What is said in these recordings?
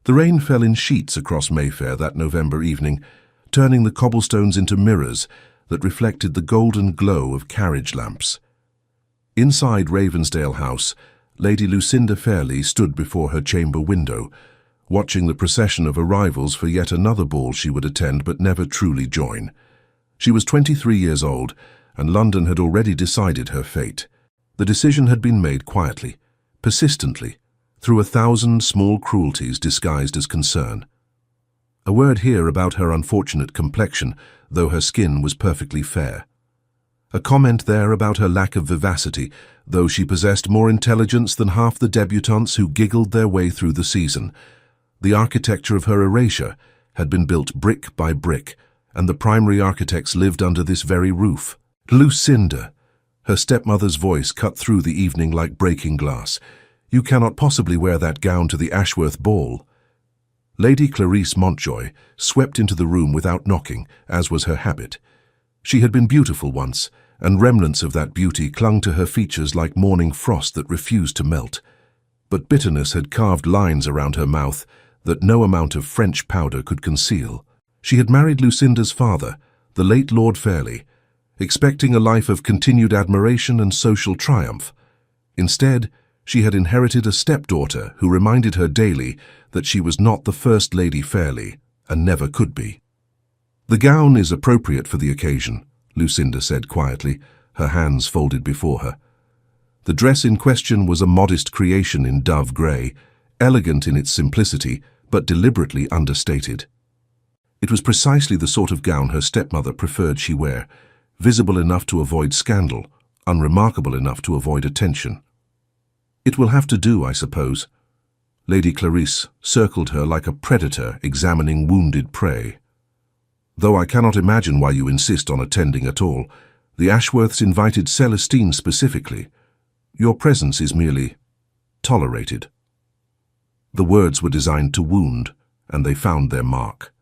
The rain fell in sheets across Mayfair that November evening, turning the cobblestones into mirrors that reflected the golden glow of carriage lamps. Inside Ravensdale House, Lady Lucinda Fairlie stood before her chamber window, watching the procession of arrivals for yet another ball she would attend but never truly join. She was 23 years old, and London had already decided her fate. The decision had been made quietly, persistently, through 1,000 small cruelties disguised as concern. A word here about her unfortunate complexion, though her skin was perfectly fair. A comment there about her lack of vivacity, though she possessed more intelligence than half the debutantes who giggled their way through the season. The architecture of her erasure had been built brick by brick, and the primary architects lived under this very roof. Lucinda! Her stepmother's voice cut through the evening like breaking glass. You cannot possibly wear that gown to the Ashworth ball. Lady Clarice Montjoy swept into the room without knocking, as was her habit. She had been beautiful once, and remnants of that beauty clung to her features like morning frost that refused to melt. But bitterness had carved lines around her mouth that no amount of French powder could conceal. She had married Lucinda's father, the late Lord Fairlie, expecting a life of continued admiration and social triumph. Instead, she had inherited a stepdaughter who reminded her daily that she was not the First Lady Fairlie, and never could be. The gown is appropriate for the occasion, Lucinda said quietly, her hands folded before her. The dress in question was a modest creation in dove grey, elegant in its simplicity, but deliberately understated. It was precisely the sort of gown her stepmother preferred she wear, visible enough to avoid scandal, unremarkable enough to avoid attention. It will have to do, I suppose. Lady Clarice circled her like a predator examining wounded prey. Though I cannot imagine why you insist on attending at all. The Ashworths invited Celestine specifically. Your presence is merely tolerated. The words were designed to wound, and they found their mark.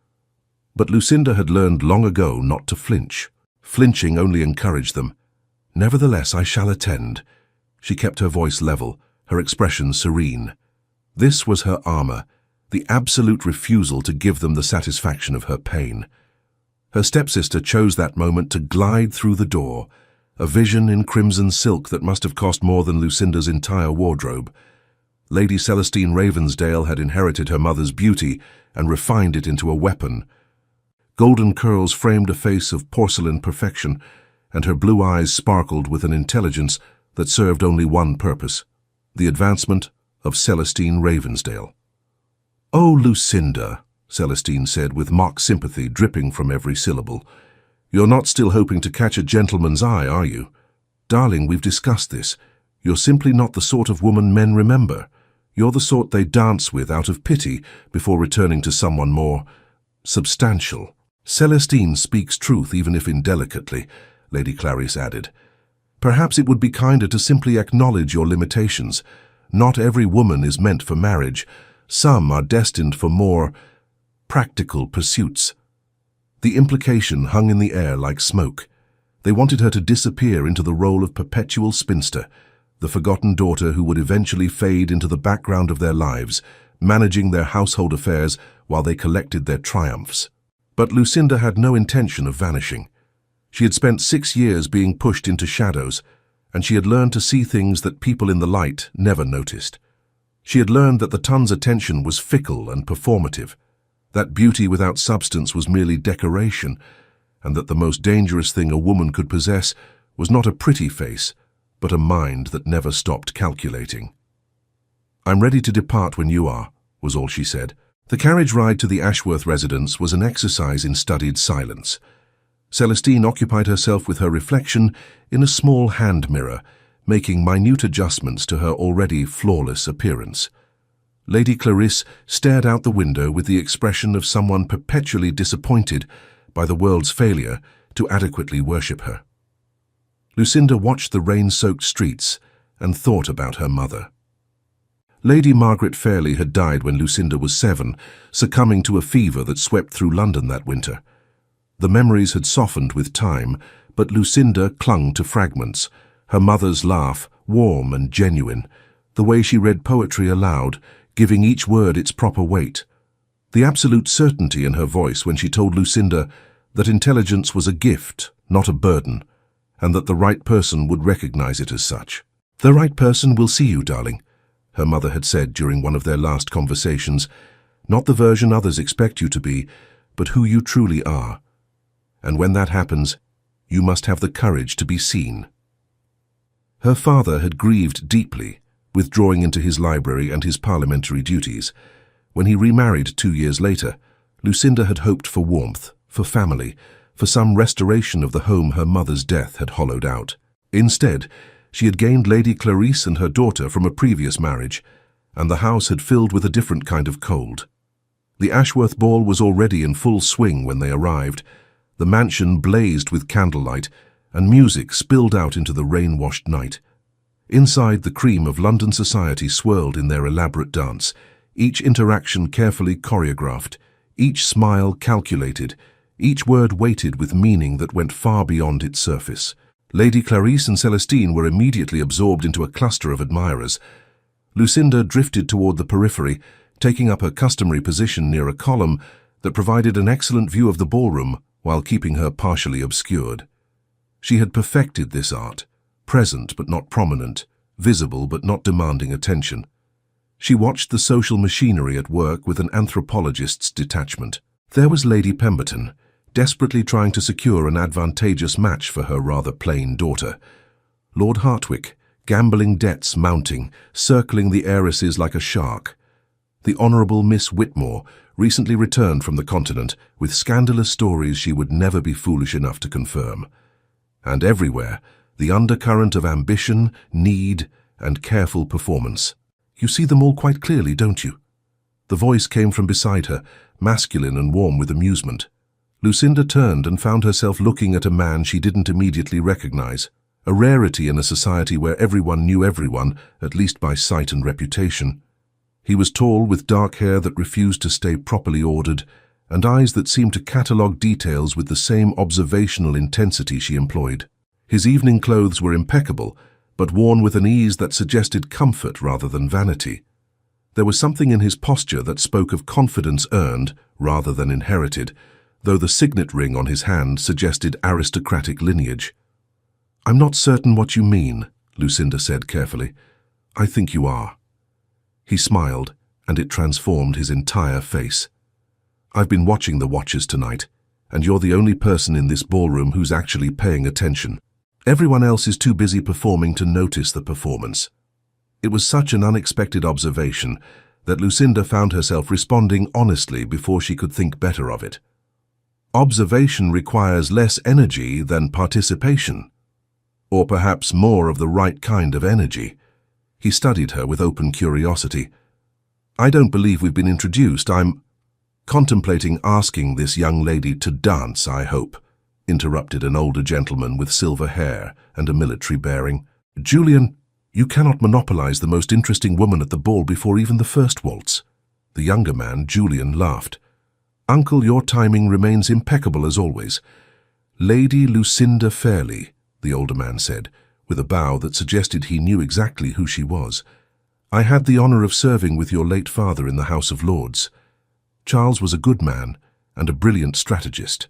But Lucinda had learned long ago not to flinch. Flinching only encouraged them. Nevertheless, I shall attend. She kept her voice level, her expression serene. This was her armor, the absolute refusal to give them the satisfaction of her pain. Her stepsister chose that moment to glide through the door, a vision in crimson silk that must have cost more than Lucinda's entire wardrobe. Lady Celestine Ravensdale had inherited her mother's beauty and refined it into a weapon. Golden curls framed a face of porcelain perfection, and her blue eyes sparkled with an intelligence that served only one purpose: the advancement of Celestine Ravensdale. "Oh, Lucinda," Celestine said with mock sympathy dripping from every syllable. "You're not still hoping to catch a gentleman's eye, are you? Darling, we've discussed this. You're simply not the sort of woman men remember. You're the sort they dance with out of pity before returning to someone more substantial." "Celestine speaks truth, even if indelicately," Lady Clarice added. "Perhaps it would be kinder to simply acknowledge your limitations. Not every woman is meant for marriage. Some are destined for more practical pursuits." The implication hung in the air like smoke. They wanted her to disappear into the role of perpetual spinster, the forgotten daughter who would eventually fade into the background of their lives, managing their household affairs while they collected their triumphs. But Lucinda had no intention of vanishing. She had spent 6 years being pushed into shadows, and she had learned to see things that people in the light never noticed. She had learned that the tongue's attention was fickle and performative, that beauty without substance was merely decoration, and that the most dangerous thing a woman could possess was not a pretty face, but a mind that never stopped calculating. "I'm ready to depart when you are," was all she said. The carriage ride to the Ashworth residence was an exercise in studied silence. Celestine occupied herself with her reflection in a small hand mirror, making minute adjustments to her already flawless appearance. Lady Clarice stared out the window with the expression of someone perpetually disappointed by the world's failure to adequately worship her. Lucinda watched the rain-soaked streets and thought about her mother. Lady Margaret Fairlie had died when Lucinda was 7, succumbing to a fever that swept through London that winter. The memories had softened with time, but Lucinda clung to fragments, her mother's laugh warm and genuine, the way she read poetry aloud, giving each word its proper weight, The absolute certainty in her voice when she told Lucinda that intelligence was a gift, not a burden, and that the right person would recognize it as such. "The right person will see you, darling," her mother had said during one of their last conversations. "Not the version others expect you to be, but who you truly are. And when that happens, you must have the courage to be seen." Her father had grieved deeply, withdrawing into his library and his parliamentary duties. When he remarried 2 years later, Lucinda had hoped for warmth, for family, for some restoration of the home her mother's death had hollowed out. Instead, she had gained Lady Clarice and her daughter from a previous marriage, and the house had filled with a different kind of cold. The Ashworth ball was already in full swing when they arrived. The mansion blazed with candlelight, and music spilled out into the rain-washed night. Inside, the cream of London society swirled in their elaborate dance, each interaction carefully choreographed, each smile calculated, each word weighted with meaning that went far beyond its surface. Lady Clarice and Celestine were immediately absorbed into a cluster of admirers. Lucinda drifted toward the periphery, taking up her customary position near a column that provided an excellent view of the ballroom while keeping her partially obscured. She had perfected this art, present but not prominent, visible but not demanding attention. She watched the social machinery at work with an anthropologist's detachment. There was Lady Pemberton, desperately trying to secure an advantageous match for her rather plain daughter. Lord Hartwick, gambling debts mounting, circling the heiresses like a shark. The Honourable Miss Whitmore, recently returned from the continent, with scandalous stories she would never be foolish enough to confirm. And everywhere, the undercurrent of ambition, need, and careful performance. "You see them all quite clearly, don't you?" The voice came from beside her, masculine and warm with amusement. Lucinda turned and found herself looking at a man she didn't immediately recognize, a rarity in a society where everyone knew everyone, at least by sight and reputation. He was tall, with dark hair that refused to stay properly ordered, and eyes that seemed to catalogue details with the same observational intensity she employed. His evening clothes were impeccable, but worn with an ease that suggested comfort rather than vanity. There was something in his posture that spoke of confidence earned rather than inherited, though the signet ring on his hand suggested aristocratic lineage. "I'm not certain what you mean," Lucinda said carefully. "I think you are." He smiled, and it transformed his entire face. "I've been watching the watchers tonight, and you're the only person in this ballroom who's actually paying attention. Everyone else is too busy performing to notice the performance." It was such an unexpected observation that Lucinda found herself responding honestly before she could think better of it. Observation requires less energy than participation. Or perhaps more of the right kind of energy. He studied her with open curiosity. "I don't believe we've been introduced. I'm contemplating asking this young lady to dance, I hope," interrupted an older gentleman with silver hair and a military bearing. "Julian, you cannot monopolize the most interesting woman at the ball before even the first waltz." The younger man, Julian, laughed. "Uncle, your timing remains impeccable as always." "Lady Lucinda Fairley," the older man said, with a bow that suggested he knew exactly who she was. "I had the honour of serving with your late father in the House of Lords. Charles was a good man and a brilliant strategist.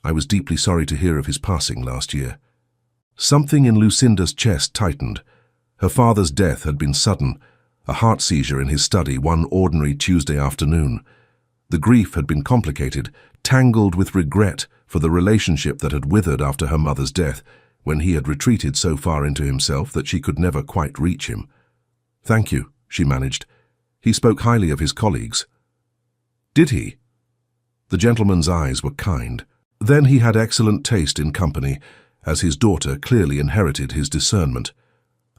I was deeply sorry to hear of his passing last year." Something in Lucinda's chest tightened. Her father's death had been sudden, a heart seizure in his study one ordinary Tuesday afternoon. The grief had been complicated, tangled with regret for the relationship that had withered after her mother's death, when he had retreated so far into himself that she could never quite reach him. "Thank you," she managed. "He spoke highly of his colleagues." "Did he?" The gentleman's eyes were kind. Then he had excellent taste in company, as his daughter clearly inherited his discernment.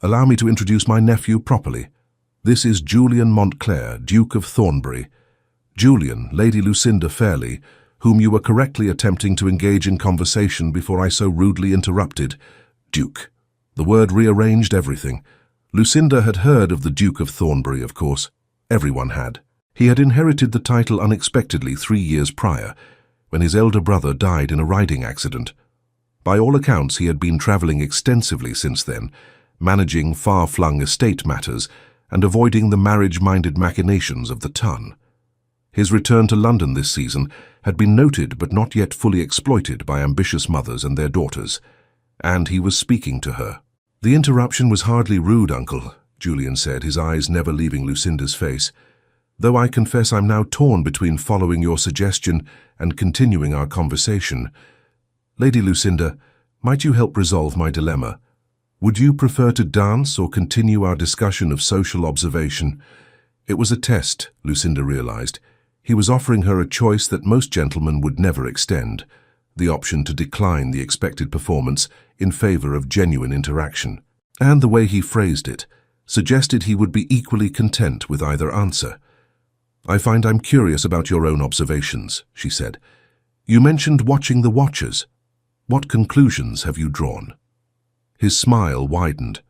"Allow me to introduce my nephew properly. This is Julian Montclair, Duke of Thornbury. Julian, Lady Lucinda Fairley, whom you were correctly attempting to engage in conversation before I so rudely interrupted. Duke." The word rearranged everything. Lucinda had heard of the Duke of Thornbury, of course. Everyone had. He had inherited the title unexpectedly 3 years prior, when his elder brother died in a riding accident. By all accounts, he had been travelling extensively since then, managing far-flung estate matters and avoiding the marriage-minded machinations of the ton. His return to London this season had been noted but not yet fully exploited by ambitious mothers and their daughters, and he was speaking to her. "The interruption was hardly rude, Uncle," Julian said, his eyes never leaving Lucinda's face, "though I confess I'm now torn between following your suggestion and continuing our conversation. Lady Lucinda, might you help resolve my dilemma? Would you prefer to dance or continue our discussion of social observation?" It was a test, Lucinda realized. He was offering her a choice that most gentlemen would never extend, the option to decline the expected performance in favor of genuine interaction. And the way he phrased it suggested he would be equally content with either answer. "I find I'm curious about your own observations," she said. "You mentioned watching the watchers. What conclusions have you drawn?" His smile widened.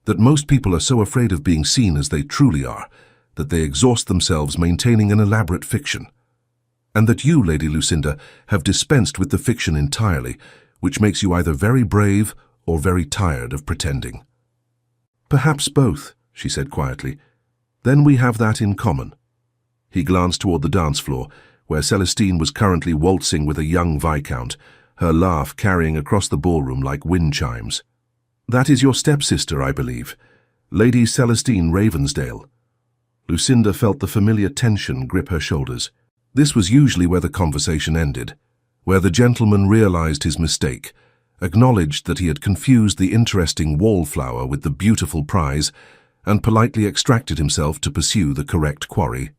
"That most people are so afraid of being seen as they truly are, that they exhaust themselves maintaining an elaborate fiction. And that you, Lady Lucinda, have dispensed with the fiction entirely, which makes you either very brave or very tired of pretending." "Perhaps both," she said quietly. "Then we have that in common." He glanced toward the dance floor, where Celestine was currently waltzing with a young viscount, her laugh carrying across the ballroom like wind chimes. "That is your stepsister, I believe, Lady Celestine Ravensdale." Lucinda felt the familiar tension grip her shoulders. This was usually where the conversation ended, where the gentleman realized his mistake, acknowledged that he had confused the interesting wallflower with the beautiful prize, and politely extracted himself to pursue the correct quarry.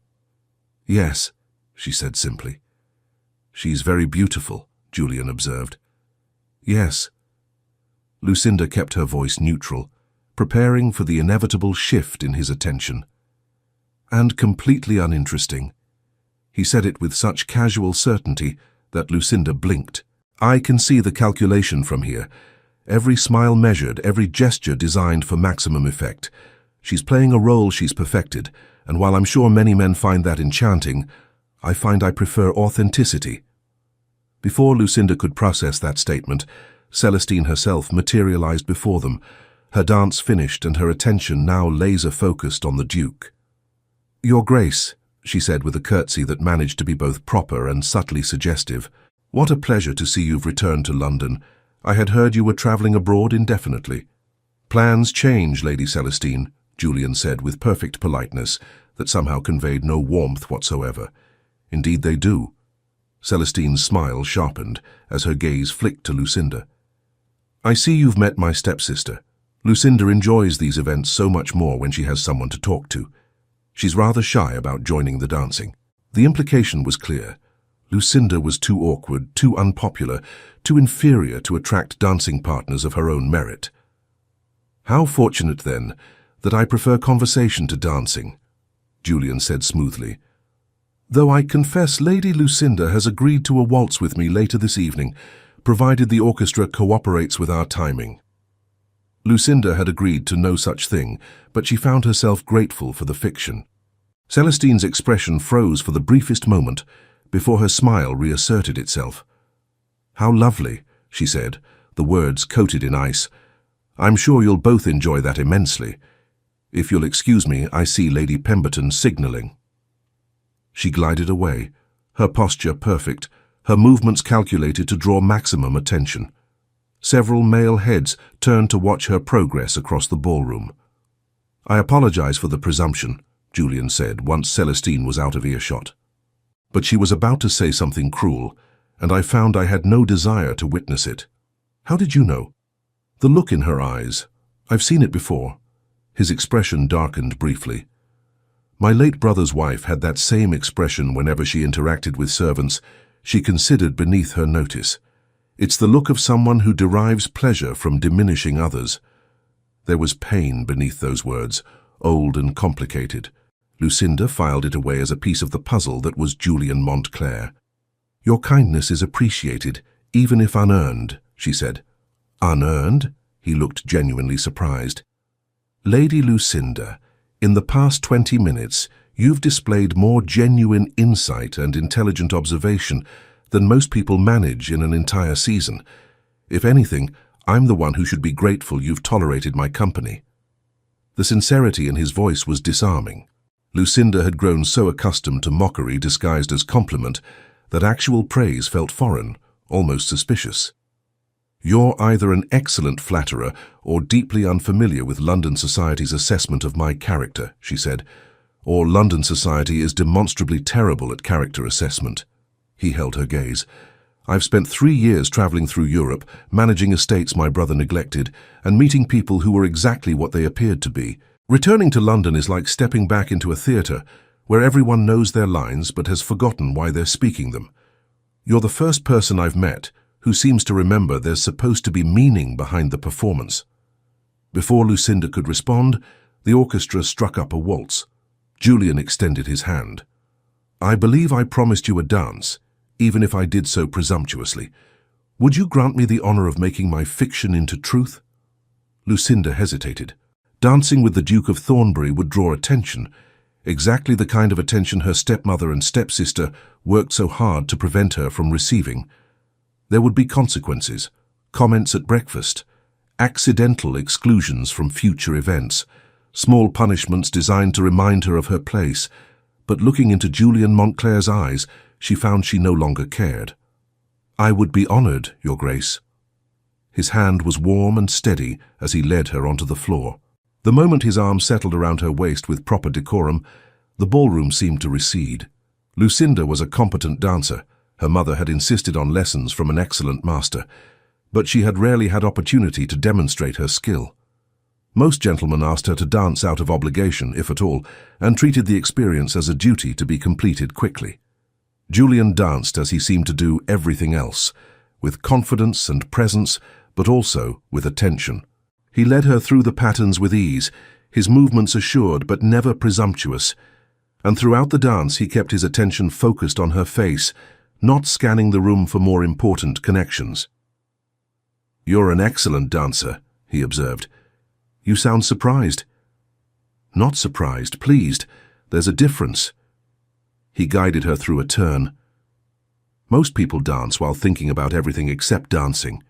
"Yes," she said simply. "She's very beautiful," Julian observed. "Yes." Lucinda kept her voice neutral, preparing for the inevitable shift in his attention. "And completely uninteresting." He said it with such casual certainty that Lucinda blinked. "I can see the calculation from here. Every smile measured, every gesture designed for maximum effect. She's playing a role she's perfected, and while I'm sure many men find that enchanting, I find I prefer authenticity." Before Lucinda could process that statement, Celestine herself materialized before them, her dance finished and her attention now laser-focused on the Duke. "Your Grace," she said with a curtsy that managed to be both proper and subtly suggestive, "what a pleasure to see you've returned to London. I had heard you were traveling abroad indefinitely." "Plans change, Lady Celestine," Julian said with perfect politeness that somehow conveyed no warmth whatsoever. "Indeed they do." Celestine's smile sharpened as her gaze flicked to Lucinda. "I see you've met my stepsister. Lucinda enjoys these events so much more when she has someone to talk to. She's rather shy about joining the dancing." The implication was clear. Lucinda was too awkward, too unpopular, too inferior to attract dancing partners of her own merit. "How fortunate, then, that I prefer conversation to dancing," Julian said smoothly. "Though I confess Lady Lucinda has agreed to a waltz with me later this evening, provided the orchestra cooperates with our timing." Lucinda had agreed to no such thing, but she found herself grateful for the fiction. Celestine's expression froze for the briefest moment before her smile reasserted itself. "How lovely," she said, the words coated in ice. "I'm sure you'll both enjoy that immensely. If you'll excuse me, I see Lady Pemberton signalling." She glided away, her posture perfect, her movements calculated to draw maximum attention. Several male heads turned to watch her progress across the ballroom. "I apologize for the presumption," Julian said once Celestine was out of earshot. But she was about to say something cruel, and I found I had no desire to witness it. "How did you know?" "The look in her eyes. I've seen it before." His expression darkened briefly. "My late brother's wife had that same expression whenever she interacted with servants she considered beneath her notice. It's the look of someone who derives pleasure from diminishing others." There was pain beneath those words, old and complicated. Lucinda filed it away as a piece of the puzzle that was Julian Montclair. "Your kindness is appreciated, even if unearned," she said. "Unearned?" He looked genuinely surprised. "Lady Lucinda, in the past 20 minutes, you've displayed more genuine insight and intelligent observation than most people manage in an entire season. If anything, I'm the one who should be grateful you've tolerated my company." The sincerity in his voice was disarming. Lucinda had grown so accustomed to mockery disguised as compliment that actual praise felt foreign, almost suspicious. "You're either an excellent flatterer or deeply unfamiliar with London society's assessment of my character," she said, "or London society is demonstrably terrible at character assessment." He held her gaze. "I've spent 3 years traveling through Europe, managing estates my brother neglected, and meeting people who were exactly what they appeared to be. Returning to London is like stepping back into a theatre, where everyone knows their lines but has forgotten why they're speaking them. You're the first person I've met who seems to remember there's supposed to be meaning behind the performance." Before Lucinda could respond, the orchestra struck up a waltz. Julian extended his hand. "I believe I promised you a dance, even if I did so presumptuously. Would you grant me the honor of making my fiction into truth?" Lucinda hesitated. Dancing with the Duke of Thornbury would draw attention, exactly the kind of attention her stepmother and stepsister worked so hard to prevent her from receiving. There would be consequences, comments at breakfast, accidental exclusions from future events, small punishments designed to remind her of her place, but looking into Julian Montclair's eyes, she found she no longer cared. "I would be honored, Your Grace." His hand was warm and steady as he led her onto the floor. The moment his arm settled around her waist with proper decorum, the ballroom seemed to recede. Lucinda was a competent dancer. Her mother had insisted on lessons from an excellent master, but she had rarely had opportunity to demonstrate her skill. Most gentlemen asked her to dance out of obligation, if at all, and treated the experience as a duty to be completed quickly. Julian danced as he seemed to do everything else, with confidence and presence, but also with attention. He led her through the patterns with ease, his movements assured but never presumptuous, and throughout the dance he kept his attention focused on her face, not scanning the room for more important connections. "You're an excellent dancer," he observed. "You sound surprised." "Not surprised, pleased. There's a difference." He guided her through a turn. "Most people dance while thinking about everything except dancing.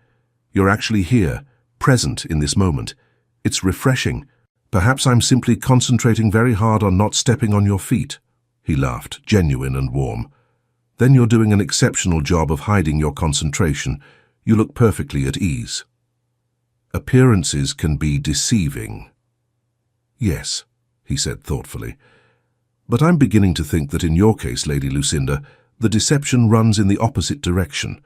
You're actually here, present in this moment. It's refreshing. Perhaps I'm simply concentrating very hard on not stepping on your feet." He laughed, genuine and warm. "Then you're doing an exceptional job of hiding your concentration. You look perfectly at ease." "Appearances can be deceiving." "Yes," he said thoughtfully. "But I'm beginning to think that in your case, Lady Lucinda, the deception runs in the opposite direction.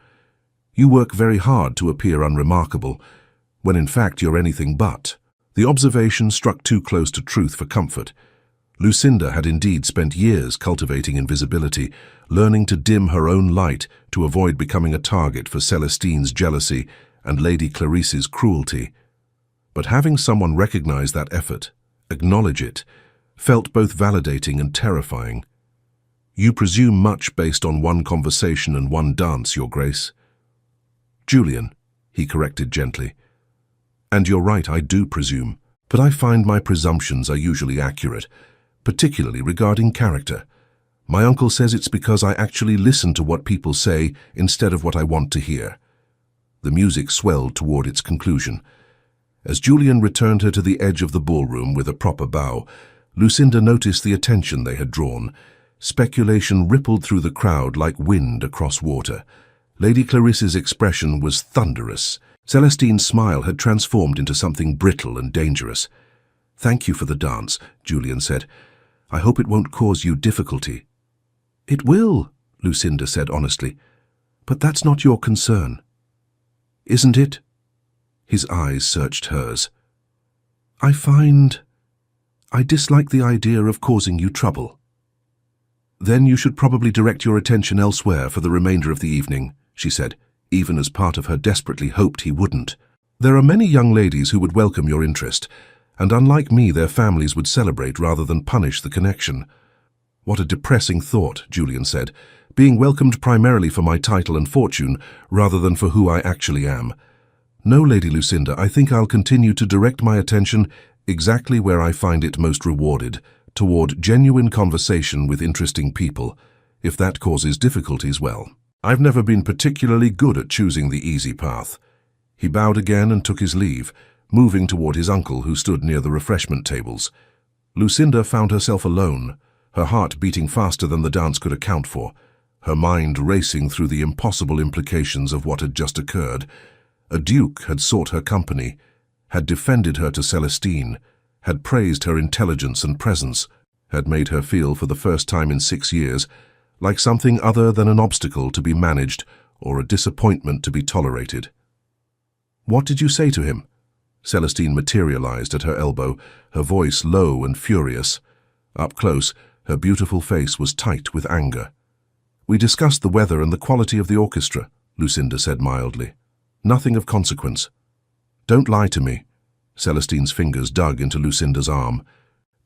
You work very hard to appear unremarkable, when in fact you're anything but." The observation struck too close to truth for comfort. Lucinda had indeed spent years cultivating invisibility, learning to dim her own light to avoid becoming a target for Celestine's jealousy and Lady Clarice's cruelty. But having someone recognize that effort, acknowledge it, felt both validating and terrifying. "You presume much based on one conversation and one dance, Your Grace." "Julian," he corrected gently. "And you're right, I do presume, but I find my presumptions are usually accurate, particularly regarding character. My uncle says it's because I actually listen to what people say instead of what I want to hear." The music swelled toward its conclusion. As Julian returned her to the edge of the ballroom with a proper bow, Lucinda noticed the attention they had drawn. Speculation rippled through the crowd like wind across water. Lady Clarice's expression was thunderous. Celestine's smile had transformed into something brittle and dangerous. "Thank you for the dance," Julian said. "I hope it won't cause you difficulty." "It will," Lucinda said honestly. "But that's not your concern." "Isn't it?" His eyes searched hers. I dislike the idea of causing you trouble." "Then you should probably direct your attention elsewhere for the remainder of the evening," she said, even as part of her desperately hoped he wouldn't. "There are many young ladies who would welcome your interest, and unlike me, their families would celebrate rather than punish the connection." "What a depressing thought," Julian said, "being welcomed primarily for my title and fortune rather than for who I actually am. No, Lady Lucinda, I think I'll continue to direct my attention exactly where I find it most rewarded, toward genuine conversation with interesting people. If that causes difficulties, well, I've never been particularly good at choosing the easy path." He bowed again and took his leave, moving toward his uncle who stood near the refreshment tables. Lucinda found herself alone. her heart beating faster than the dance could account for, her mind racing through the impossible implications of what had just occurred. A duke had sought her company, had defended her to Celestine, had praised her intelligence and presence, had made her feel for the first time in 6 years like something other than an obstacle to be managed or a disappointment to be tolerated. "What did you say to him?" Celestine materialized at her elbow, her voice low and furious. Up close, her beautiful face was tight with anger. "We discussed the weather and the quality of the orchestra," Lucinda said mildly. "Nothing of consequence." "Don't lie to me." Celestine's fingers dug into Lucinda's arm.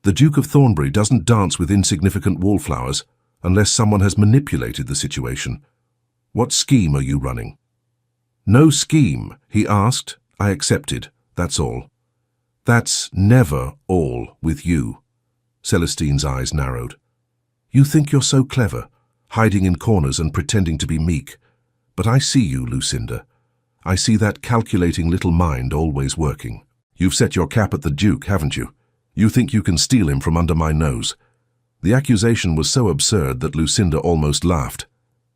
"The Duke of Thornbury doesn't dance with insignificant wallflowers unless someone has manipulated the situation. What scheme are you running?" "No scheme," he asked. "I accepted, that's all." "That's never all with you." Celestine's eyes narrowed. "You think you're so clever, hiding in corners and pretending to be meek. But I see you, Lucinda. I see that calculating little mind always working. You've set your cap at the Duke, haven't you? You think you can steal him from under my nose." The accusation was so absurd that Lucinda almost laughed.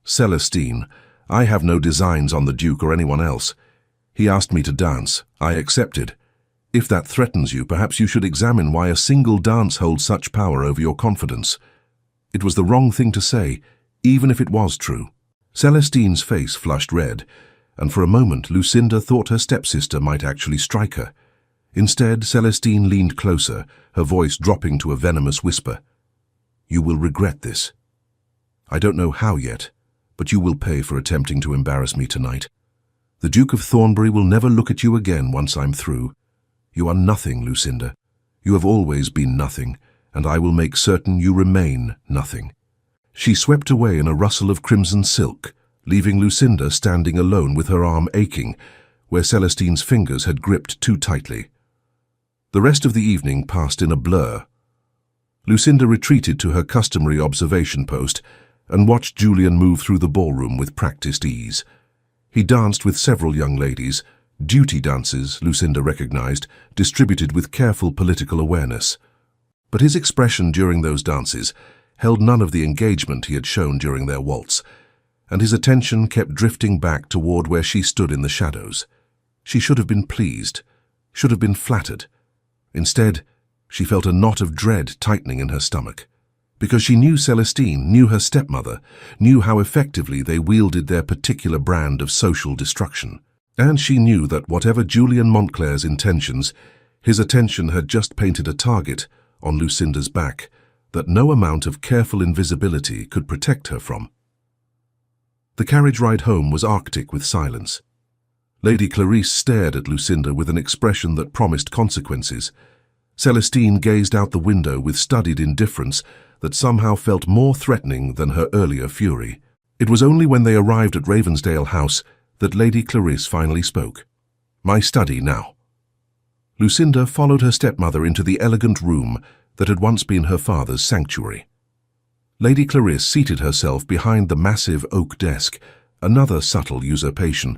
"Celestine, I have no designs on the Duke or anyone else. He asked me to dance. I accepted. If that threatens you, perhaps you should examine why a single dance holds such power over your confidence. It was the wrong thing to say, even if it was true." Celestine's face flushed red, and for a moment Lucinda thought her stepsister might actually strike her. Instead, Celestine leaned closer, her voice dropping to a venomous whisper. "You will regret this. I don't know how yet, but you will pay for attempting to embarrass me tonight. The Duke of Thornbury will never look at you again once I'm through. You are nothing, Lucinda. You have always been nothing, and I will make certain you remain nothing." She swept away in a rustle of crimson silk, leaving Lucinda standing alone with her arm aching, where Celestine's fingers had gripped too tightly. The rest of the evening passed in a blur. Lucinda retreated to her customary observation post and watched Julian move through the ballroom with practiced ease. He danced with several young ladies, duty dances, Lucinda recognized, distributed with careful political awareness. But his expression during those dances held none of the engagement he had shown during their waltz, and his attention kept drifting back toward where she stood in the shadows. She should have been pleased, should have been flattered. Instead, she felt a knot of dread tightening in her stomach, because she knew Celestine, knew her stepmother, knew how effectively they wielded their particular brand of social destruction. And she knew that whatever Julian Montclair's intentions, his attention had just painted a target on Lucinda's back that no amount of careful invisibility could protect her from. The carriage ride home was arctic with silence. Lady Clarice stared at Lucinda with an expression that promised consequences. Celestine gazed out the window with studied indifference that somehow felt more threatening than her earlier fury. It was only when they arrived at Ravensdale House that Lady Clarice finally spoke. "My study now." Lucinda followed her stepmother into the elegant room that had once been her father's sanctuary. Lady Clarice seated herself behind the massive oak desk, another subtle usurpation,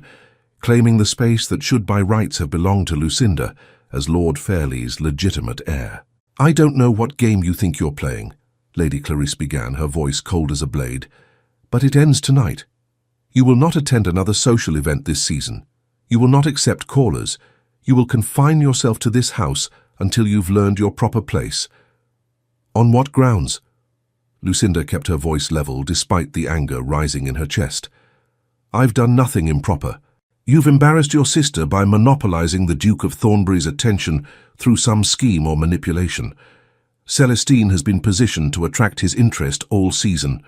claiming the space that should by rights have belonged to Lucinda as Lord Fairlie's legitimate heir. "I don't know what game you think you're playing," Lady Clarice began, her voice cold as a blade, "but it ends tonight. You will not attend another social event this season. You will not accept callers. You will confine yourself to this house until you've learned your proper place." "On what grounds?" Lucinda kept her voice level despite the anger rising in her chest. "I've done nothing improper. You've embarrassed your sister by monopolizing the Duke of Thornbury's attention through some scheme or manipulation. Celestine has been positioned to attract his interest all season.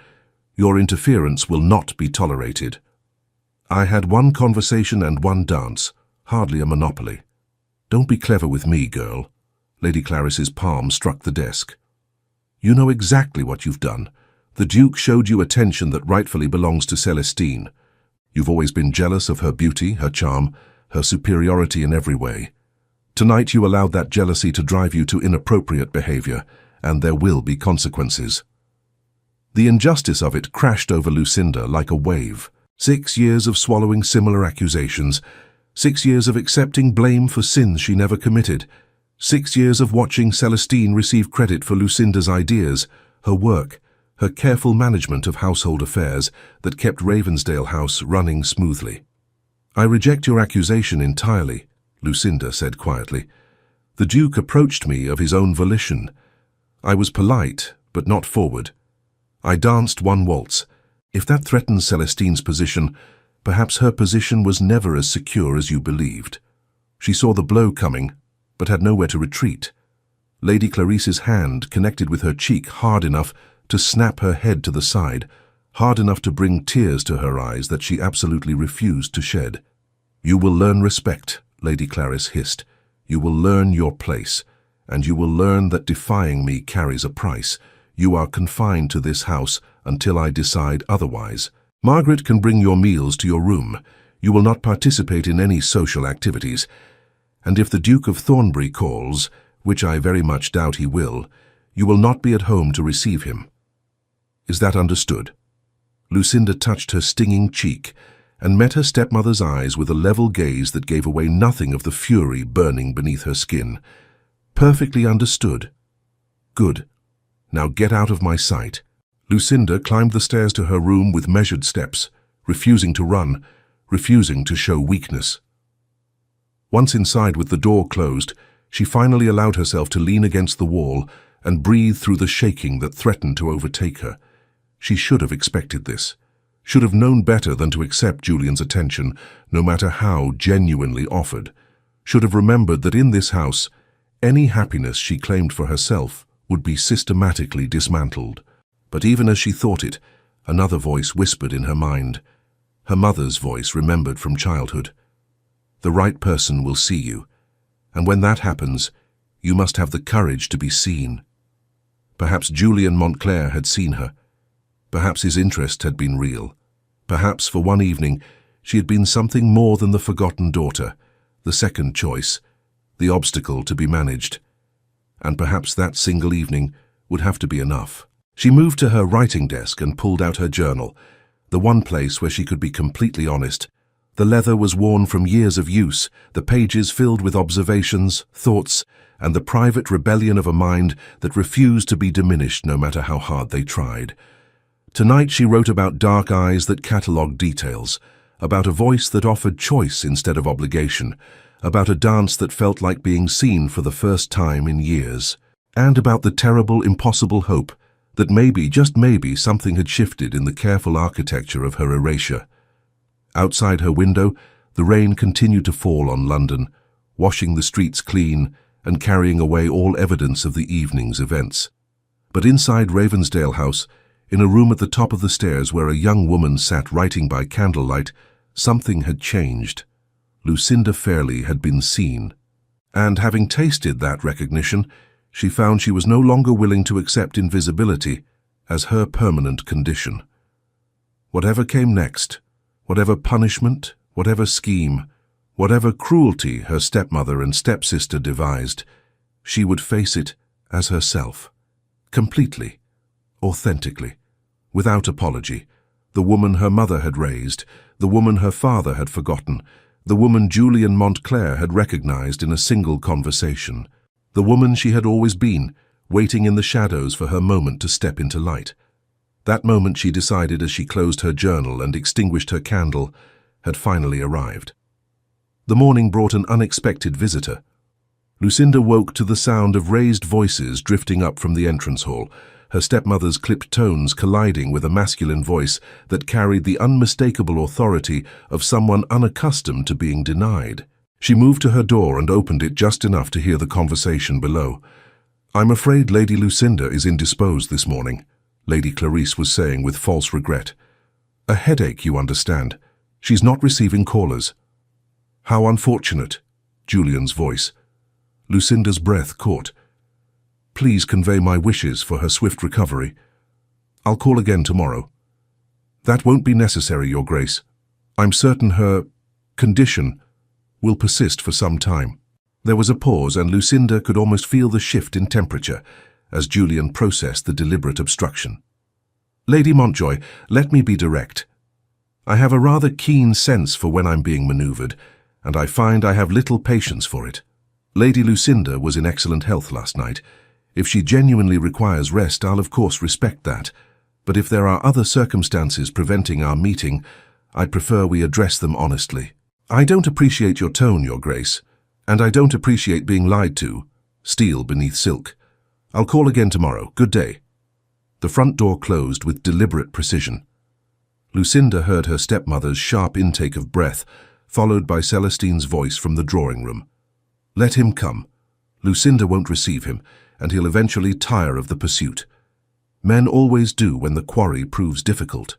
Your interference will not be tolerated. I had one conversation and one dance, hardly a monopoly. Don't be clever with me, girl." Lady Clarice's palm struck the desk. "You know exactly what you've done. The Duke showed you attention that rightfully belongs to Celestine. You've always been jealous of her beauty, her charm, her superiority in every way. Tonight you allowed that jealousy to drive you to inappropriate behavior, and there will be consequences." The injustice of it crashed over Lucinda like a wave. 6 years of swallowing similar accusations, 6 years of accepting blame for sins she never committed, 6 years of watching Celestine receive credit for Lucinda's ideas, her work, her careful management of household affairs that kept Ravensdale House running smoothly. "I reject your accusation entirely," Lucinda said quietly. "The Duke approached me of his own volition. I was polite, but not forward. I danced one waltz. If that threatens Celestine's position, perhaps her position was never as secure as you believed. She saw the blow coming, but had nowhere to retreat. Lady Clarice's hand connected with her cheek hard enough to snap her head to the side, hard enough to bring tears to her eyes that she absolutely refused to shed. You will learn respect," Lady Clarice hissed. "You will learn your place, and you will learn that defying me carries a price. You are confined to this house until I decide otherwise. Margaret can bring your meals to your room. You will not participate in any social activities. And if the Duke of Thornbury calls, which I very much doubt he will, you will not be at home to receive him. Is that understood?" Lucinda touched her stinging cheek and met her stepmother's eyes with a level gaze that gave away nothing of the fury burning beneath her skin. "Perfectly understood. Good. Now get out of my sight." Lucinda climbed the stairs to her room with measured steps, refusing to run, refusing to show weakness. Once inside with the door closed, she finally allowed herself to lean against the wall and breathe through the shaking that threatened to overtake her. She should have expected this, should have known better than to accept Julian's attention, no matter how genuinely offered, should have remembered that in this house, any happiness she claimed for herself would be systematically dismantled. But even as she thought it, another voice whispered in her mind, her mother's voice remembered from childhood. "The right person will see you, and when that happens, you must have the courage to be seen." Perhaps Julian Montclair had seen her. Perhaps his interest had been real. Perhaps for one evening she had been something more than the forgotten daughter, the second choice, the obstacle to be managed. And perhaps that single evening would have to be enough. She moved to her writing desk and pulled out her journal, the one place where she could be completely honest. The leather was worn from years of use, the pages filled with observations, thoughts, and the private rebellion of a mind that refused to be diminished no matter how hard they tried. Tonight she wrote about dark eyes that catalogued details, about a voice that offered choice instead of obligation, about a dance that felt like being seen for the first time in years, and about the terrible, impossible hope that maybe, just maybe, something had shifted in the careful architecture of her erasure. Outside her window, the rain continued to fall on London, washing the streets clean and carrying away all evidence of the evening's events. But inside Ravensdale House, in a room at the top of the stairs where a young woman sat writing by candlelight, something had changed. Lucinda Fairley had been seen. And having tasted that recognition, she found she was no longer willing to accept invisibility as her permanent condition. Whatever came next, whatever punishment, whatever scheme, whatever cruelty her stepmother and stepsister devised, she would face it as herself, completely, authentically, without apology, the woman her mother had raised, the woman her father had forgotten, the woman Julian Montclair had recognized in a single conversation, the woman she had always been, waiting in the shadows for her moment to step into light. That moment, she decided as she closed her journal and extinguished her candle, had finally arrived. The morning brought an unexpected visitor. Lucinda woke to the sound of raised voices drifting up from the entrance hall, her stepmother's clipped tones colliding with a masculine voice that carried the unmistakable authority of someone unaccustomed to being denied. She moved to her door and opened it just enough to hear the conversation below. "I'm afraid Lady Lucinda is indisposed this morning," Lady Clarice was saying with false regret. "A headache, you understand. She's not receiving callers." "How unfortunate," Julian's voice. Lucinda's breath caught. "Please convey my wishes for her swift recovery. I'll call again tomorrow." "That won't be necessary, Your Grace. I'm certain her condition will persist for some time." There was a pause, and Lucinda could almost feel the shift in temperature as Julian processed the deliberate obstruction. "Lady Montjoy, let me be direct. I have a rather keen sense for when I'm being maneuvered, and I find I have little patience for it. Lady Lucinda was in excellent health last night. If she genuinely requires rest, I'll of course respect that. But if there are other circumstances preventing our meeting, I'd prefer we address them honestly. I don't appreciate your tone, Your Grace, and I don't appreciate being lied to. Steel beneath silk. I'll call again tomorrow. Good day. The front door closed with deliberate precision. Lucinda heard her stepmother's sharp intake of breath, followed by Celestine's voice from the drawing room. Let him come. Lucinda won't receive him, and he'll eventually tire of the pursuit. Men always do when the quarry proves difficult.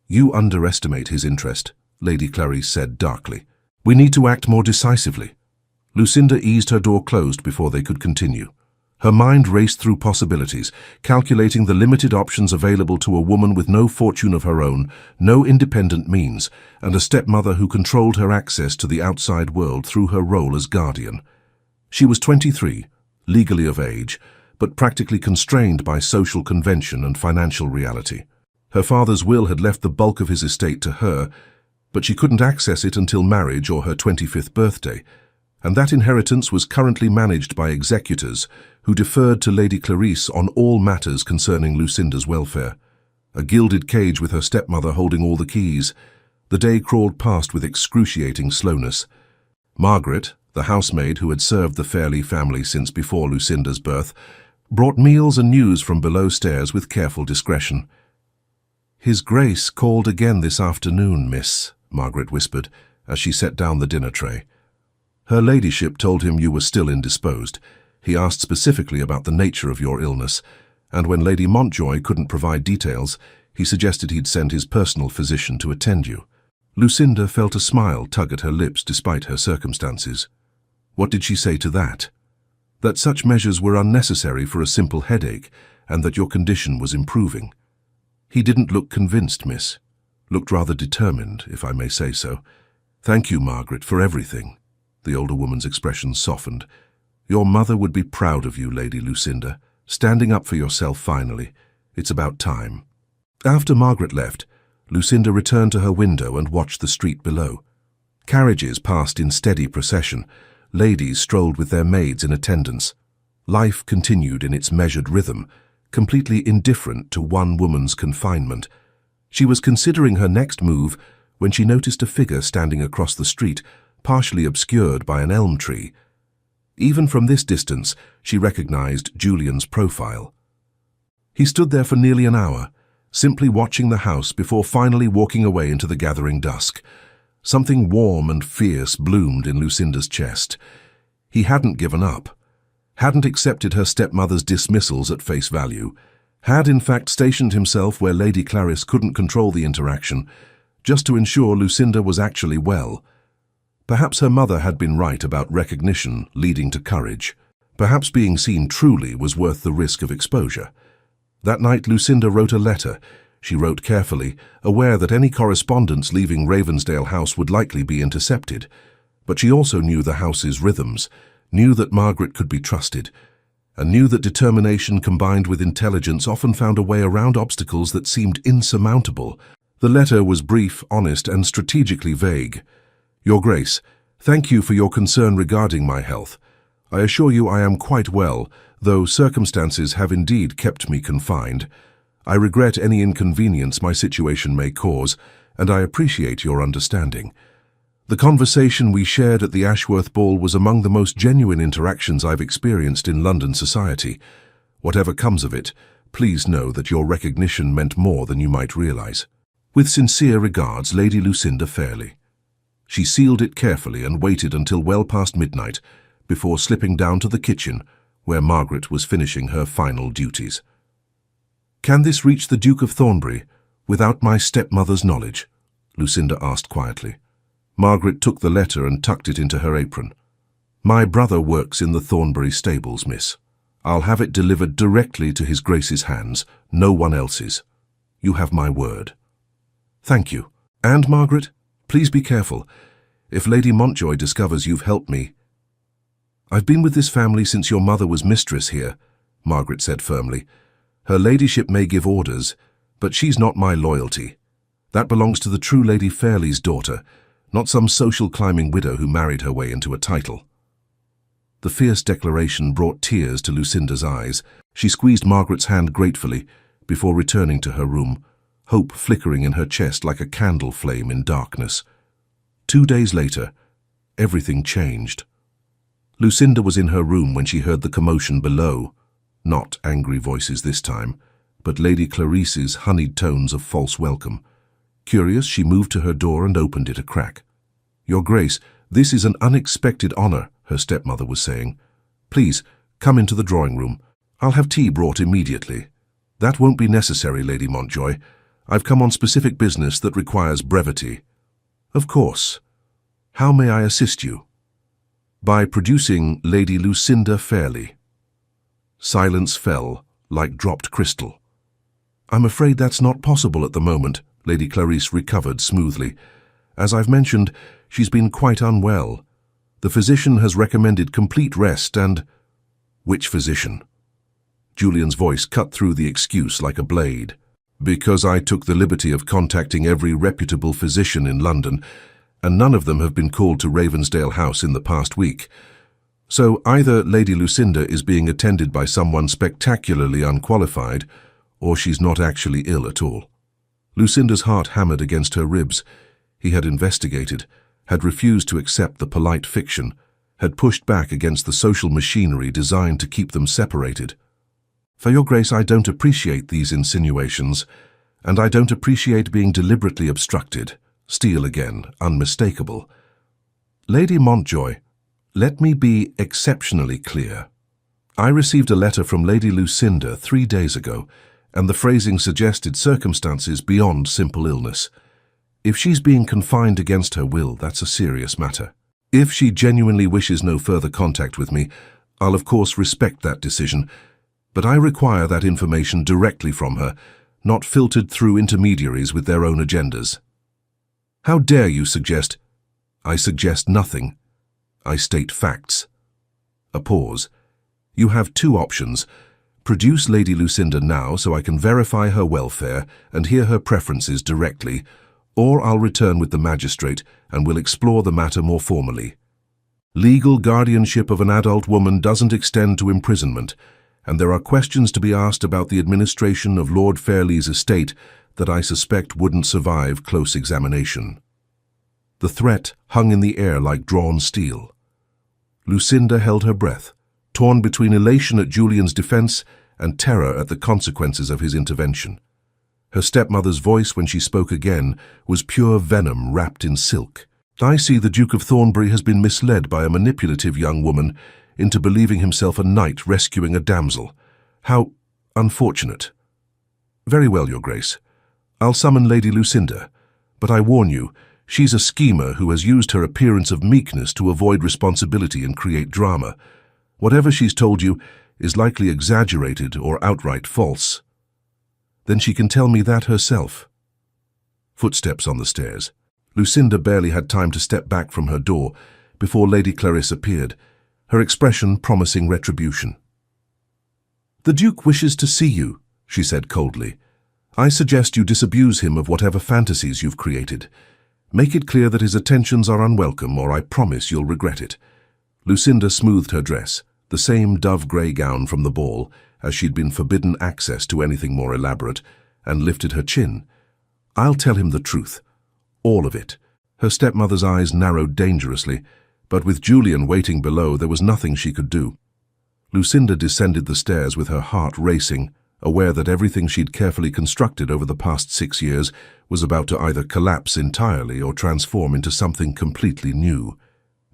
You underestimate his interest, Lady Clarice said darkly. We need to act more decisively. Lucinda eased her door closed before they could continue. Her mind raced through possibilities, calculating the limited options available to a woman with no fortune of her own, no independent means, and a stepmother who controlled her access to the outside world through her role as guardian. She was 23, legally of age, but practically constrained by social convention and financial reality. Her father's will had left the bulk of his estate to her, but she couldn't access it until marriage or her 25th birthday, and that inheritance was currently managed by executors who deferred to Lady Clarice on all matters concerning Lucinda's welfare. A gilded cage with her stepmother holding all the keys. The day crawled past with excruciating slowness. Margaret, the housemaid who had served the Fairley family since before Lucinda's birth, brought meals and news from below stairs with careful discretion. His Grace called again this afternoon, miss, Margaret whispered, as she set down the dinner tray. Her ladyship told him you were still indisposed. He asked specifically about the nature of your illness, and when Lady Montjoy couldn't provide details, he suggested he'd send his personal physician to attend you. Lucinda felt a smile tug at her lips despite her circumstances. What did she say to that? That such measures were unnecessary for a simple headache, and that your condition was improving. He didn't look convinced, miss. Looked rather determined, if I may say so. Thank you, Margaret, for everything. The older woman's expression softened. Your mother would be proud of you, Lady Lucinda, standing up for yourself finally. It's about time. After Margaret left, Lucinda returned to her window and watched the street below. Carriages passed in steady procession. Ladies strolled with their maids in attendance. Life continued in its measured rhythm, completely indifferent to one woman's confinement. She was considering her next move when she noticed a figure standing across the street, partially obscured by an elm tree. Even from this distance, she recognized Julian's profile. He stood there for nearly an hour, simply watching the house before finally walking away into the gathering dusk. Something warm and fierce bloomed in Lucinda's chest. He hadn't given up, hadn't accepted her stepmother's dismissals at face value, had in fact stationed himself where Lady Clarice couldn't control the interaction, just to ensure Lucinda was actually well. Perhaps her mother had been right about recognition leading to courage. Perhaps being seen truly was worth the risk of exposure. That night Lucinda wrote a letter. She wrote carefully, aware that any correspondence leaving Ravensdale House would likely be intercepted. But she also knew the house's rhythms, knew that Margaret could be trusted, and knew that determination combined with intelligence often found a way around obstacles that seemed insurmountable. The letter was brief, honest, and strategically vague. Your Grace, thank you for your concern regarding my health. I assure you I am quite well, though circumstances have indeed kept me confined. I regret any inconvenience my situation may cause, and I appreciate your understanding. The conversation we shared at the Ashworth Ball was among the most genuine interactions I've experienced in London society. Whatever comes of it, please know that your recognition meant more than you might realize. With sincere regards, Lady Lucinda Fairley. She sealed it carefully and waited until well past midnight before slipping down to the kitchen, where Margaret was finishing her final duties. Can this reach the Duke of Thornbury without my stepmother's knowledge? Lucinda asked quietly. Margaret took the letter and tucked it into her apron. My brother works in the Thornbury stables, miss. I'll have it delivered directly to His Grace's hands, no one else's. You have my word. Thank you. And, Margaret, please be careful. If Lady Montjoy discovers you've helped me... I've been with this family since your mother was mistress here, Margaret said firmly. Her ladyship may give orders, but she's not my loyalty. That belongs to the true Lady Fairley's daughter, not some social climbing widow who married her way into a title. The fierce declaration brought tears to Lucinda's eyes. She squeezed Margaret's hand gratefully before returning to her room, hope flickering in her chest like a candle flame in darkness. 2 days later, everything changed. Lucinda was in her room when she heard the commotion below. Not angry voices this time, but Lady Clarice's honeyed tones of false welcome. Curious, she moved to her door and opened it a crack. "Your Grace, this is an unexpected honor," her stepmother was saying. "Please, come into the drawing room. I'll have tea brought immediately." "That won't be necessary, Lady Montjoy. I've come on specific business that requires brevity." "Of course. How may I assist you?" "By producing Lady Lucinda Fairley." Silence fell, like dropped crystal. "I'm afraid that's not possible at the moment," Lady Clarice recovered smoothly. "As I've mentioned, she's been quite unwell. The physician has recommended complete rest and—" "Which physician?" Julian's voice cut through the excuse like a blade. "Because I took the liberty of contacting every reputable physician in London, and none of them have been called to Ravensdale House in the past week. So either Lady Lucinda is being attended by someone spectacularly unqualified, or she's not actually ill at all." Lucinda's heart hammered against her ribs. He had investigated, had refused to accept the polite fiction, had pushed back against the social machinery designed to keep them separated. "For your Grace, I don't appreciate these insinuations, and I don't appreciate being deliberately obstructed." Steel again, unmistakable. "Lady Montjoy, let me be exceptionally clear. I received a letter from Lady Lucinda 3 days ago, and the phrasing suggested circumstances beyond simple illness. If she's being confined against her will, that's a serious matter. If she genuinely wishes no further contact with me, I'll of course respect that decision, but I require that information directly from her, not filtered through intermediaries with their own agendas." "How dare you suggest—" "I suggest nothing. I state facts." A pause. "You have 2 options. Produce Lady Lucinda now so I can verify her welfare and hear her preferences directly, or I'll return with the magistrate and we'll explore the matter more formally. Legal guardianship of an adult woman doesn't extend to imprisonment, and there are questions to be asked about the administration of Lord Fairley's estate that I suspect wouldn't survive close examination." The threat hung in the air like drawn steel. Lucinda held her breath, torn between elation at Julian's defense and terror at the consequences of his intervention. Her stepmother's voice, when she spoke again, was pure venom wrapped in silk. "I see the Duke of Thornbury has been misled by a manipulative young woman into believing himself a knight rescuing a damsel. How unfortunate." "Very well, Your Grace. I'll summon Lady Lucinda, but I warn you, she's a schemer who has used her appearance of meekness to avoid responsibility and create drama. Whatever she's told you is likely exaggerated or outright false." "Then she can tell me that herself." Footsteps on the stairs. Lucinda barely had time to step back from her door before Lady Clarice appeared, her expression promising retribution. "The Duke wishes to see you," she said coldly. "I suggest you disabuse him of whatever fantasies you've created. Make it clear that his attentions are unwelcome, or I promise you'll regret it." Lucinda smoothed her dress, the same dove-grey gown from the ball, as she'd been forbidden access to anything more elaborate, and lifted her chin. "I'll tell him the truth. All of it." Her stepmother's eyes narrowed dangerously, but with Julian waiting below, there was nothing she could do. Lucinda descended the stairs with her heart racing, aware that everything she'd carefully constructed over the past 6 years was about to either collapse entirely or transform into something completely new.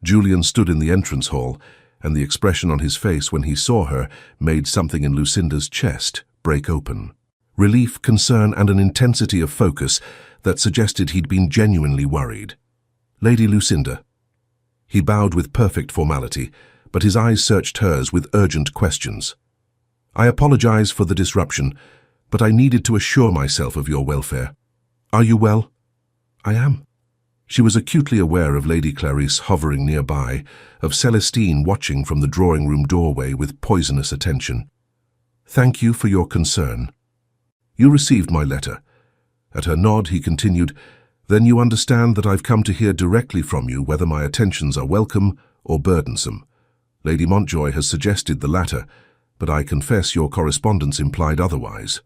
Julian stood in the entrance hall, and the expression on his face when he saw her made something in Lucinda's chest break open. Relief, concern, and an intensity of focus that suggested he'd been genuinely worried. "Lady Lucinda." He bowed with perfect formality, but his eyes searched hers with urgent questions. "I apologize for the disruption, but I needed to assure myself of your welfare. Are you well?" "I am." She was acutely aware of Lady Clarice hovering nearby, of Celestine watching from the drawing-room doorway with poisonous attention. "Thank you for your concern. You received my letter." At her nod, he continued, "Then you understand that I've come to hear directly from you whether my attentions are welcome or burdensome. Lady Montjoy has suggested the latter, but I confess your correspondence implied otherwise.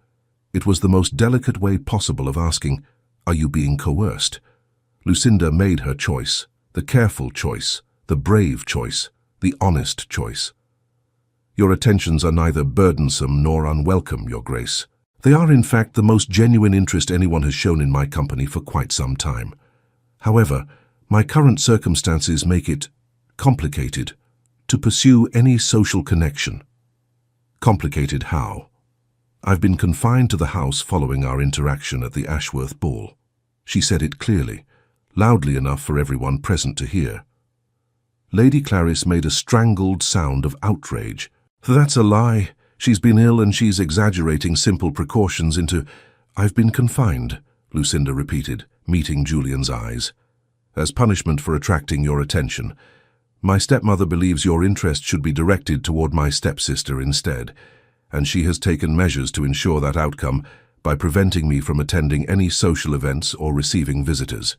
It was the most delicate way possible of asking, are you being coerced? Lucinda made her choice, the careful choice, the brave choice, the honest choice. Your attentions are neither burdensome nor unwelcome, Your Grace. They are, in fact, the most genuine interest anyone has shown in my company for quite some time. However, my current circumstances make it complicated to pursue any social connection. Complicated how? I've been confined to the house following our interaction at the Ashworth ball. She said it clearly, loudly enough for everyone present to hear. Lady Clarice made a strangled sound of outrage. That's a lie. She's been ill and she's exaggerating simple precautions into... I've been confined, Lucinda repeated, meeting Julian's eyes. As punishment for attracting your attention. My stepmother believes your interest should be directed toward my stepsister instead, and she has taken measures to ensure that outcome by preventing me from attending any social events or receiving visitors.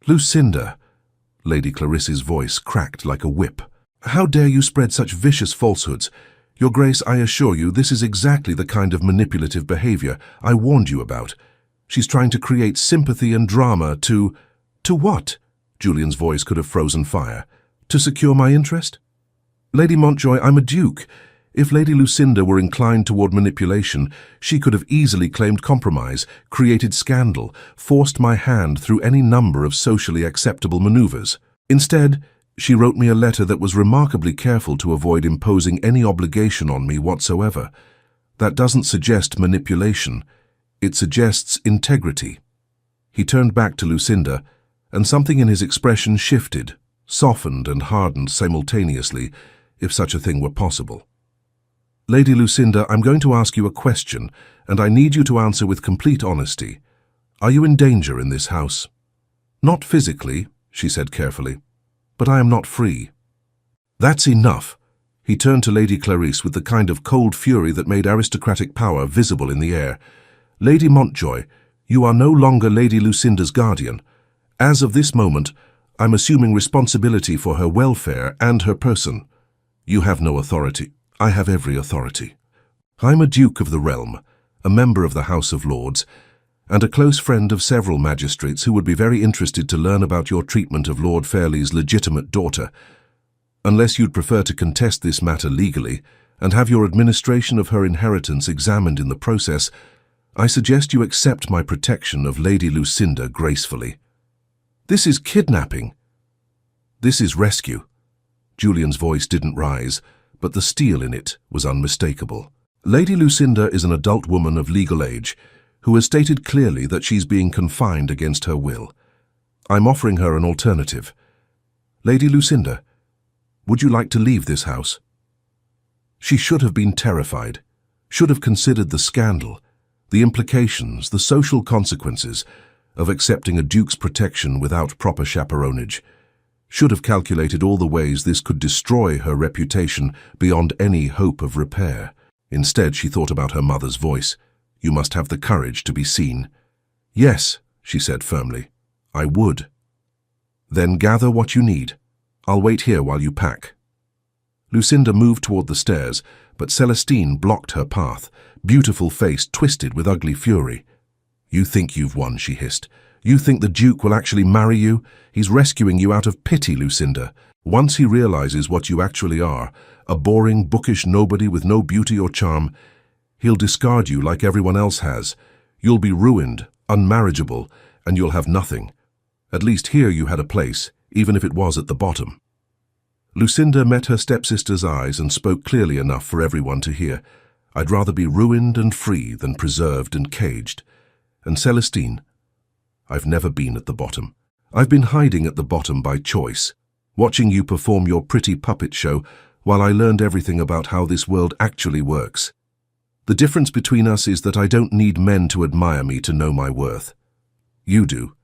Lucinda, Lady Clarice's voice cracked like a whip. How dare you spread such vicious falsehoods? Your Grace, I assure you, this is exactly the kind of manipulative behavior I warned you about. She's trying to create sympathy and drama to... To what? Julian's voice could have frozen fire. To secure my interest? Lady Montjoy, I'm a duke. If Lady Lucinda were inclined toward manipulation, she could have easily claimed compromise, created scandal, forced my hand through any number of socially acceptable maneuvers. Instead, she wrote me a letter that was remarkably careful to avoid imposing any obligation on me whatsoever. That doesn't suggest manipulation. It suggests integrity. He turned back to Lucinda, and something in his expression shifted, softened and hardened simultaneously, if such a thing were possible. Lady Lucinda, I'm going to ask you a question, and I need you to answer with complete honesty. Are you in danger in this house? Not physically, she said carefully, but I am not free. That's enough. He turned to Lady Clarice with the kind of cold fury that made aristocratic power visible in the air. Lady Montjoy, you are no longer Lady Lucinda's guardian. As of this moment, I'm assuming responsibility for her welfare and her person. You have no authority. I have every authority. I'm a Duke of the realm, a member of the House of Lords, and a close friend of several magistrates who would be very interested to learn about your treatment of Lord Fairlie's legitimate daughter. Unless you'd prefer to contest this matter legally and have your administration of her inheritance examined in the process, I suggest you accept my protection of Lady Lucinda gracefully. This is kidnapping. This is rescue. Julian's voice didn't rise, but the steel in it was unmistakable. Lady Lucinda is an adult woman of legal age who has stated clearly that she's being confined against her will. I'm offering her an alternative. Lady Lucinda, would you like to leave this house? She should have been terrified, should have considered the scandal, the implications, the social consequences of accepting a duke's protection without proper chaperonage, should have calculated all the ways this could destroy her reputation beyond any hope of repair. Instead, she thought about her mother's voice. You must have the courage to be seen. Yes, she said firmly, I would. Then gather what you need. I'll wait here while you pack. Lucinda moved toward the stairs, but Celestine blocked her path, beautiful face twisted with ugly fury. You think you've won, she hissed. You think the Duke will actually marry you? He's rescuing you out of pity, Lucinda. Once he realizes what you actually are, a boring, bookish nobody with no beauty or charm, he'll discard you like everyone else has. You'll be ruined, unmarriageable, and you'll have nothing. At least here you had a place, even if it was at the bottom. Lucinda met her stepsister's eyes and spoke clearly enough for everyone to hear. I'd rather be ruined and free than preserved and caged. And Celestine, I've never been at the bottom. I've been hiding at the bottom by choice, watching you perform your pretty puppet show while I learned everything about how this world actually works. The difference between us is that I don't need men to admire me to know my worth. You do,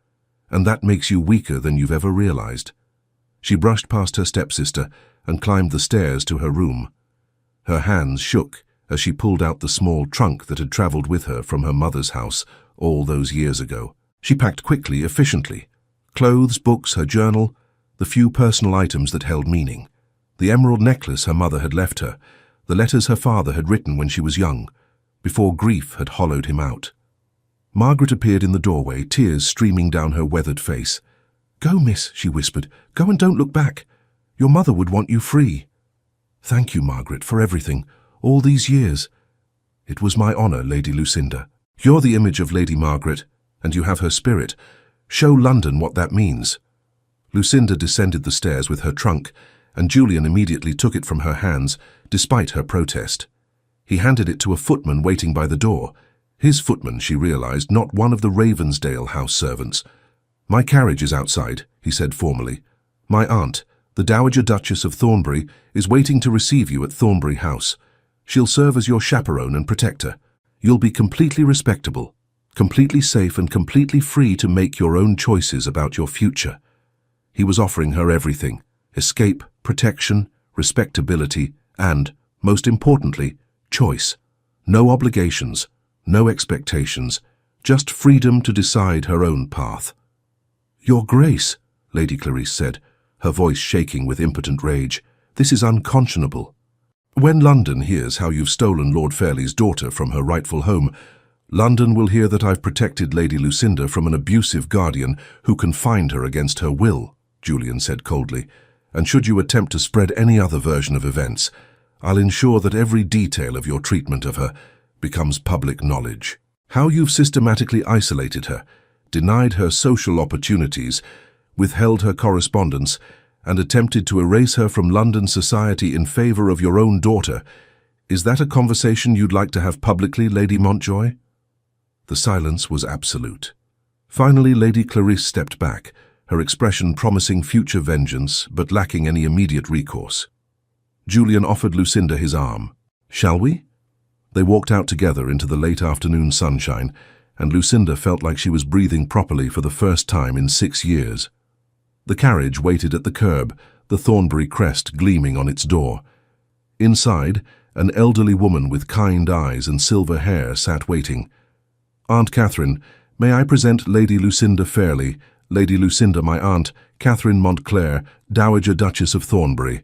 and that makes you weaker than you've ever realized. She brushed past her stepsister and climbed the stairs to her room. Her hands shook as she pulled out the small trunk that had traveled with her from her mother's house all those years ago. She packed quickly, efficiently. Clothes, books, her journal, the few personal items that held meaning. The emerald necklace her mother had left her, the letters her father had written when she was young, before grief had hollowed him out. Margaret appeared in the doorway, tears streaming down her weathered face. "Go, miss," she whispered. "Go and don't look back. Your mother would want you free." "Thank you, Margaret, for everything, all these years." "It was my honor, Lady Lucinda. You're the image of Lady Margaret, and you have her spirit. Show London what that means." Lucinda descended the stairs with her trunk, and Julian immediately took it from her hands, despite her protest. He handed it to a footman waiting by the door. His footman, she realized, not one of the Ravensdale house servants. "My carriage is outside," he said formally. "My aunt, the Dowager Duchess of Thornbury, is waiting to receive you at Thornbury House. She'll serve as your chaperone and protector. You'll be completely respectable, completely safe and completely free to make your own choices about your future." He was offering her everything: escape, protection, respectability, and, most importantly, choice. No obligations, no expectations, just freedom to decide her own path. "Your Grace," Lady Clarice said, her voice shaking with impotent rage, "this is unconscionable. When London hears how you've stolen Lord Fairlie's daughter from her rightful home, London will hear that I've protected Lady Lucinda from an abusive guardian who confined her against her will," Julian said coldly, "and should you attempt to spread any other version of events, I'll ensure that every detail of your treatment of her becomes public knowledge. How you've systematically isolated her, denied her social opportunities, withheld her correspondence, and attempted to erase her from London society in favor of your own daughter. Is that a conversation you'd like to have publicly, Lady Montjoy?" The silence was absolute. Finally, Lady Clarice stepped back, her expression promising future vengeance, but lacking any immediate recourse. Julian offered Lucinda his arm. "Shall we?" They walked out together into the late afternoon sunshine, and Lucinda felt like she was breathing properly for the first time in 6 years. The carriage waited at the curb, the Thornbury crest gleaming on its door. Inside, an elderly woman with kind eyes and silver hair sat waiting. "Aunt Catherine, may I present Lady Lucinda Fairlie, Lady Lucinda, my aunt, Catherine Montclair, Dowager Duchess of Thornbury."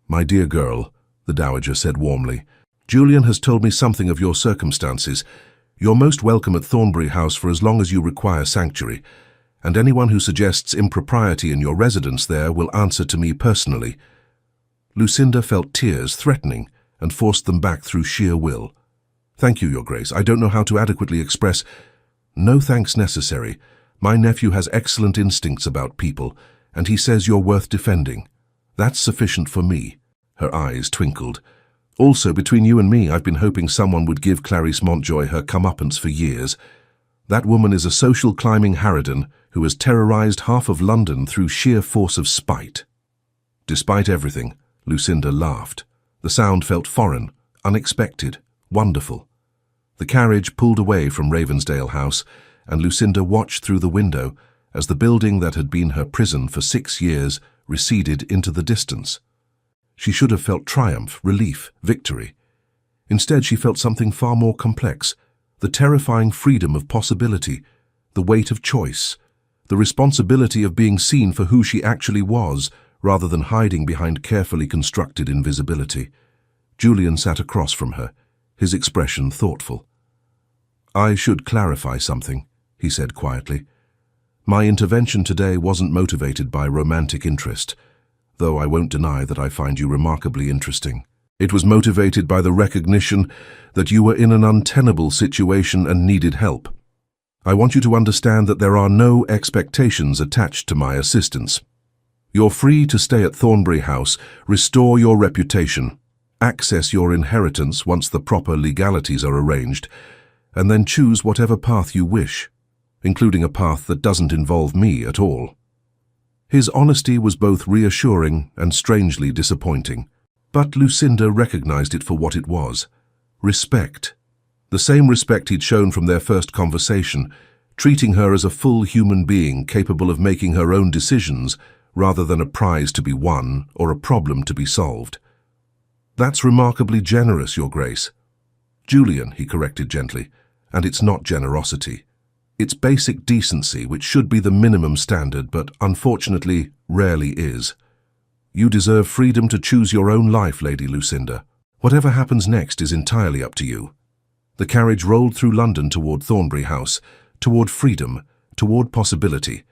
"My dear girl," the Dowager said warmly, "Julian has told me something of your circumstances. You're most welcome at Thornbury House for as long as you require sanctuary, and anyone who suggests impropriety in your residence there will answer to me personally." Lucinda felt tears threatening and forced them back through sheer will. "Thank you, Your Grace. I don't know how to adequately express—" "No thanks necessary. My nephew has excellent instincts about people, and he says you're worth defending. That's sufficient for me." Her eyes twinkled. "Also, between you and me, I've been hoping someone would give Clarice Montjoy her comeuppance for years. That woman is a social climbing harridan who has terrorized half of London through sheer force of spite." Despite everything, Lucinda laughed. The sound felt foreign, unexpected, wonderful. The carriage pulled away from Ravensdale House, and Lucinda watched through the window as the building that had been her prison for 6 years receded into the distance. She should have felt triumph, relief, victory. Instead, she felt something far more complex: the terrifying freedom of possibility, the weight of choice, the responsibility of being seen for who she actually was, rather than hiding behind carefully constructed invisibility. Julian sat across from her, his expression thoughtful. "I should clarify something," he said quietly. "My intervention today wasn't motivated by romantic interest, though I won't deny that I find you remarkably interesting. It was motivated by the recognition that you were in an untenable situation and needed help. I want you to understand that there are no expectations attached to my assistance. You're free to stay at Thornbury House, restore your reputation, access your inheritance once the proper legalities are arranged, and then choose whatever path you wish, including a path that doesn't involve me at all." His honesty was both reassuring and strangely disappointing, but Lucinda recognized it for what it was: respect. The same respect he'd shown from their first conversation, treating her as a full human being capable of making her own decisions rather than a prize to be won or a problem to be solved. "That's remarkably generous, Your Grace." "Julian," he corrected gently, "and it's not generosity. It's basic decency, which should be the minimum standard, but unfortunately rarely is." You deserve freedom to choose your own life, Lady Lucinda. Whatever happens next is entirely up to you." The carriage rolled through London toward Thornbury House, toward freedom, toward possibility,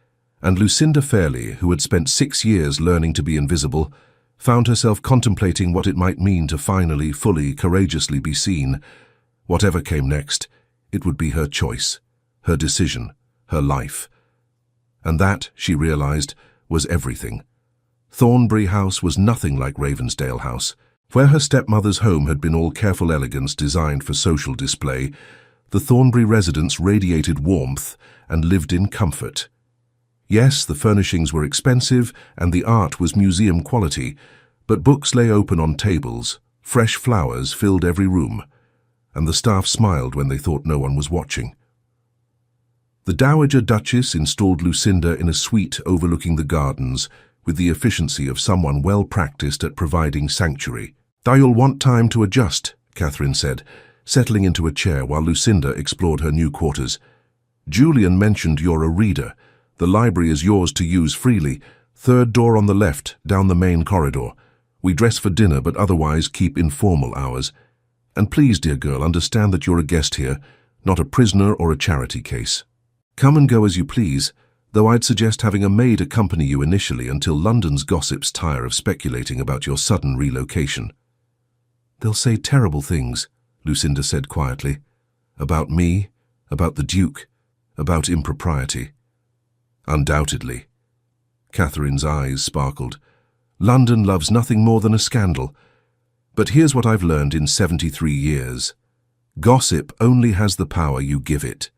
and Lucinda Fairley, who had spent 6 years learning to be invisible, found herself contemplating what it might mean to finally, fully, courageously be seen. Whatever came next, it would be her choice, her decision, her life. And that, she realized, was everything. Thornbury House was nothing like Ravensdale House. Where her stepmother's home had been all careful elegance designed for social display, the Thornbury residence radiated warmth and lived in comfort. Yes, the furnishings were expensive and the art was museum quality, but books lay open on tables, fresh flowers filled every room, and the staff smiled when they thought no one was watching. The Dowager Duchess installed Lucinda in a suite overlooking the gardens with the efficiency of someone well practiced at providing sanctuary. "You'll want time to adjust," Catherine said, settling into a chair while Lucinda explored her new quarters. "Julian mentioned you're a reader. The library is yours to use freely. 3rd door on the left, down the main corridor. We dress for dinner but otherwise keep informal hours. And please, dear girl, understand that you're a guest here, not a prisoner or a charity case. Come and go as you please, though I'd suggest having a maid accompany you initially until London's gossips tire of speculating about your sudden relocation." "They'll say terrible things," Lucinda said quietly. "About me, about the Duke, about impropriety." "Undoubtedly." Catherine's eyes sparkled. "London loves nothing more than a scandal. But here's what I've learned in 73 years. Gossip only has the power you give it.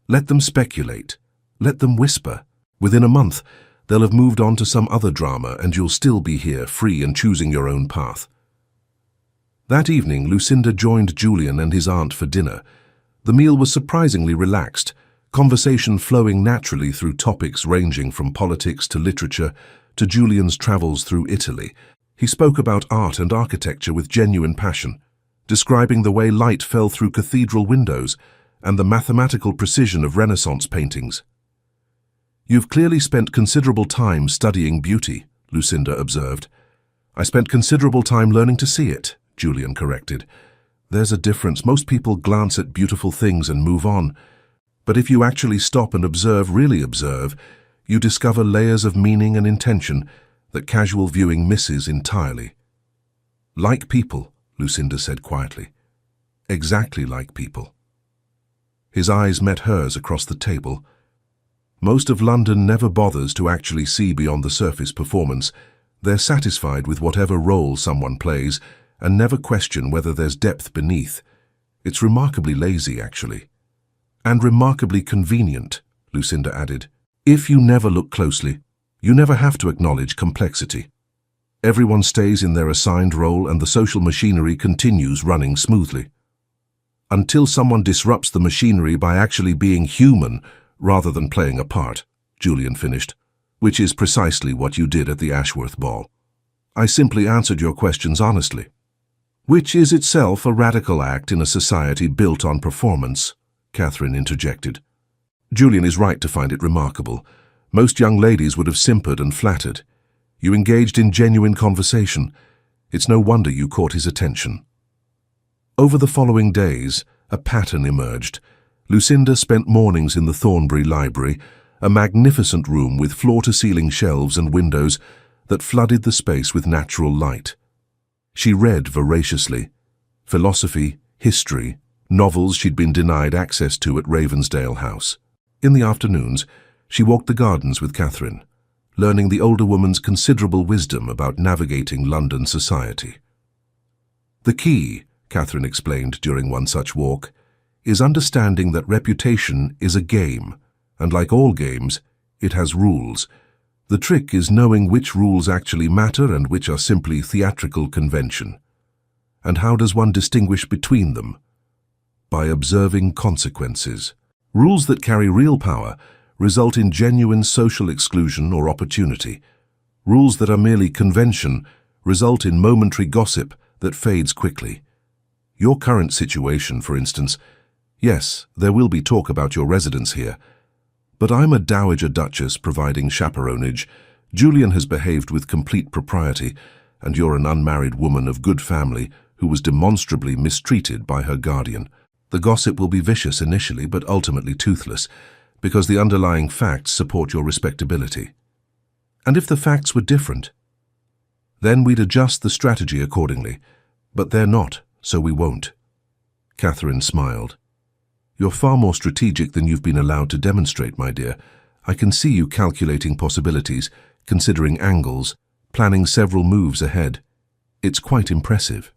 Let them speculate. Let them whisper. Within a month, they'll have moved on to some other drama and you'll still be here, free and choosing your own path." That evening, Lucinda joined Julian and his aunt for dinner. The meal was surprisingly relaxed, conversation flowing naturally through topics ranging from politics to literature to Julian's travels through Italy. He spoke about art and architecture with genuine passion, describing the way light fell through cathedral windows and the mathematical precision of Renaissance paintings. "You've clearly spent considerable time studying beauty," Lucinda observed. "I spent considerable time learning to see it," Julian corrected. "There's a difference. Most people glance at beautiful things and move on. But if you actually stop and observe, really observe, you discover layers of meaning and intention that casual viewing misses entirely." "Like people," Lucinda said quietly. "Exactly like people." His eyes met hers across the table. Most of London never bothers to actually see beyond the surface performance. They're satisfied with whatever role someone plays and never question whether there's depth beneath. It's remarkably lazy, actually. "And remarkably convenient," Lucinda added. "If you never look closely, you never have to acknowledge complexity. Everyone stays in their assigned role and the social machinery continues running smoothly. Until someone disrupts the machinery by actually being human rather than playing a part," Julian finished, "which is precisely what you did at the Ashworth ball. I simply answered your questions honestly." "Which is itself a radical act in a society built on performance," Catherine interjected. "Julian is right to find it remarkable. Most young ladies would have simpered and flattered. You engaged in genuine conversation. It's no wonder you caught his attention." Over the following days, a pattern emerged. Lucinda spent mornings in the Thornbury Library, a magnificent room with floor-to-ceiling shelves and windows that flooded the space with natural light. She read voraciously. Philosophy, history, novels she'd been denied access to at Ravensdale House. In the afternoons, she walked the gardens with Catherine, learning the older woman's considerable wisdom about navigating London society. "The key," Catherine explained during one such walk, "is understanding that reputation is a game, and like all games, it has rules. The trick is knowing which rules actually matter and which are simply theatrical convention. And how does one distinguish between them? By observing consequences. Rules that carry real power result in genuine social exclusion or opportunity. Rules that are merely convention result in momentary gossip that fades quickly. Your current situation, for instance, yes, there will be talk about your residence here, but I'm a Dowager Duchess providing chaperonage, Julian has behaved with complete propriety, and you're an unmarried woman of good family who was demonstrably mistreated by her guardian. The gossip will be vicious initially, but ultimately toothless, because the underlying facts support your respectability. And if the facts were different, then we'd adjust the strategy accordingly. But they're not, so we won't. Catherine smiled. You're far more strategic than you've been allowed to demonstrate, my dear. I can see you calculating possibilities, considering angles, planning several moves ahead. It's quite impressive.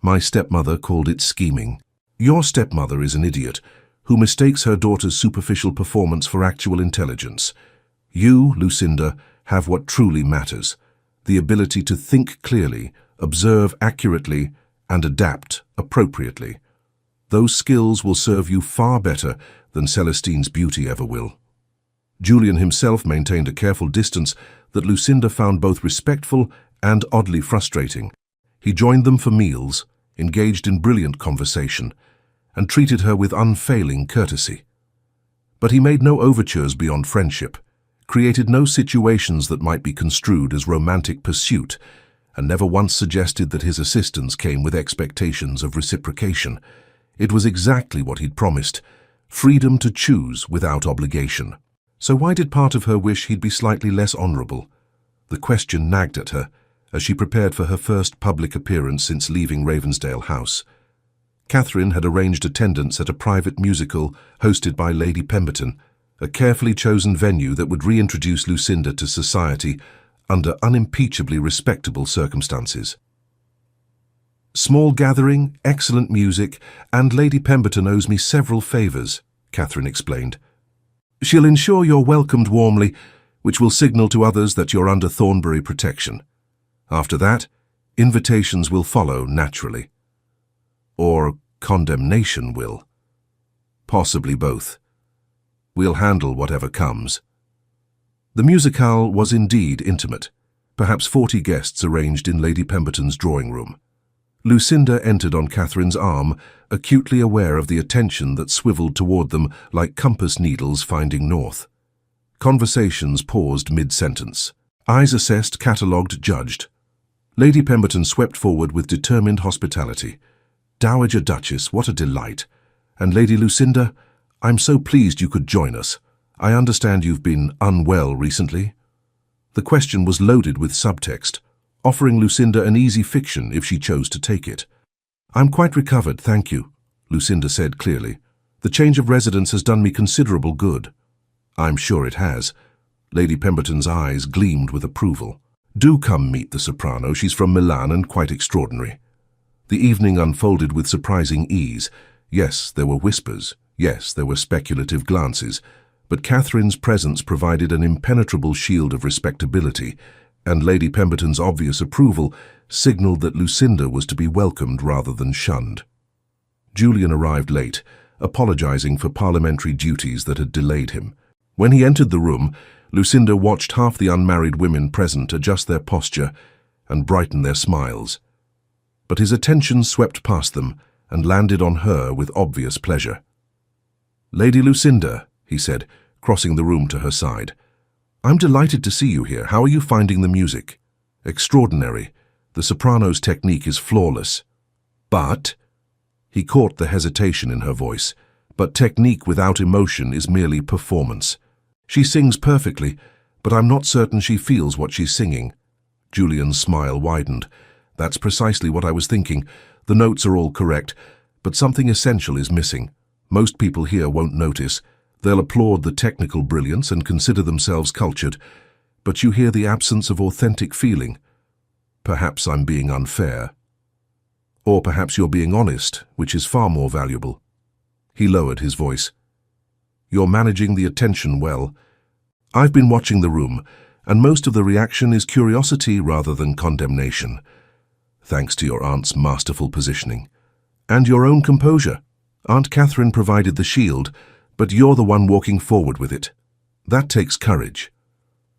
My stepmother called it scheming. Your stepmother is an idiot who mistakes her daughter's superficial performance for actual intelligence. You, Lucinda, have what truly matters: the ability to think clearly, observe accurately, and adapt appropriately. Those skills will serve you far better than Celestine's beauty ever will. Julian himself maintained a careful distance that Lucinda found both respectful and oddly frustrating. He joined them for meals, engaged in brilliant conversation, and treated her with unfailing courtesy. But he made no overtures beyond friendship, created no situations that might be construed as romantic pursuit, and never once suggested that his assistance came with expectations of reciprocation. It was exactly what he'd promised: freedom to choose without obligation. So why did part of her wish he'd be slightly less honorable? The question nagged at her as she prepared for her first public appearance since leaving Ravensdale House. Catherine had arranged attendance at a private musical hosted by Lady Pemberton, a carefully chosen venue that would reintroduce Lucinda to society under unimpeachably respectable circumstances. Small gathering, excellent music, and Lady Pemberton owes me several favours, Catherine explained. She'll ensure you're welcomed warmly, which will signal to others that you're under Thornbury protection. After that, invitations will follow naturally. Or condemnation will. Possibly both. We'll handle whatever comes. The musicale was indeed intimate, perhaps 40 guests arranged in Lady Pemberton's drawing room. Lucinda entered on Catherine's arm, acutely aware of the attention that swiveled toward them like compass needles finding north. Conversations paused mid-sentence. Eyes assessed, catalogued, judged. Lady Pemberton swept forward with determined hospitality. Dowager Duchess, what a delight. And Lady Lucinda, I'm so pleased you could join us. I understand you've been unwell recently. The question was loaded with subtext, offering Lucinda an easy fiction if she chose to take it. I'm quite recovered, thank you, Lucinda said clearly. The change of residence has done me considerable good. I'm sure it has. Lady Pemberton's eyes gleamed with approval. Do come meet the soprano. She's from Milan and quite extraordinary. The evening unfolded with surprising ease. Yes, there were whispers. Yes, there were speculative glances. But Catherine's presence provided an impenetrable shield of respectability, and Lady Pemberton's obvious approval signalled that Lucinda was to be welcomed rather than shunned. Julian arrived late, apologising for parliamentary duties that had delayed him. When he entered the room, Lucinda watched half the unmarried women present adjust their posture and brighten their smiles. But his attention swept past them and landed on her with obvious pleasure. Lady Lucinda, he said, crossing the room to her side. I'm delighted to see you here. How are you finding the music? Extraordinary. The soprano's technique is flawless. But, he caught the hesitation in her voice, but technique without emotion is merely performance. She sings perfectly, but I'm not certain she feels what she's singing. Julian's smile widened. That's precisely what I was thinking. The notes are all correct, but something essential is missing. Most people here won't notice. They'll applaud the technical brilliance and consider themselves cultured, but you hear the absence of authentic feeling. Perhaps I'm being unfair. Or perhaps you're being honest, which is far more valuable. He lowered his voice. You're managing the attention well. I've been watching the room, and most of the reaction is curiosity rather than condemnation, thanks to your aunt's masterful positioning. And your own composure. Aunt Catherine provided the shield, but you're the one walking forward with it. That takes courage.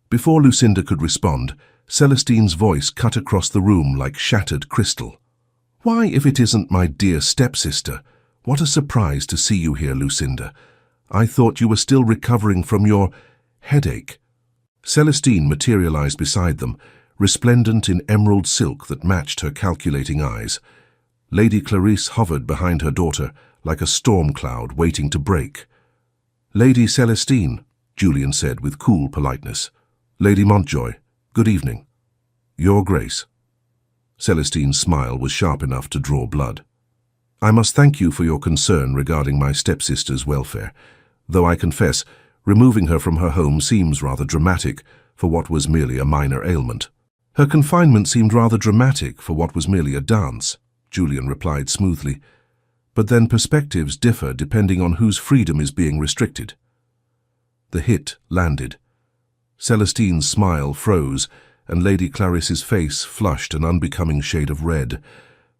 Before Lucinda could respond, Celestine's voice cut across the room like shattered crystal. Why, if it isn't my dear stepsister? What a surprise to see you here, Lucinda. I thought you were still recovering from your headache. Celestine materialized beside them, resplendent in emerald silk that matched her calculating eyes. Lady Clarisse hovered behind her daughter like a storm cloud waiting to break. "Lady Celestine," Julian said with cool politeness. "Lady Montjoy, good evening." "Your Grace." Celestine's smile was sharp enough to draw blood. "I must thank you for your concern regarding my stepsister's welfare, though I confess, removing her from her home seems rather dramatic for what was merely a minor ailment." "Her confinement seemed rather dramatic for what was merely a dance," Julian replied smoothly. "But then perspectives differ depending on whose freedom is being restricted." The hit landed. Celestine's smile froze, and Lady Clarisse's face flushed an unbecoming shade of red.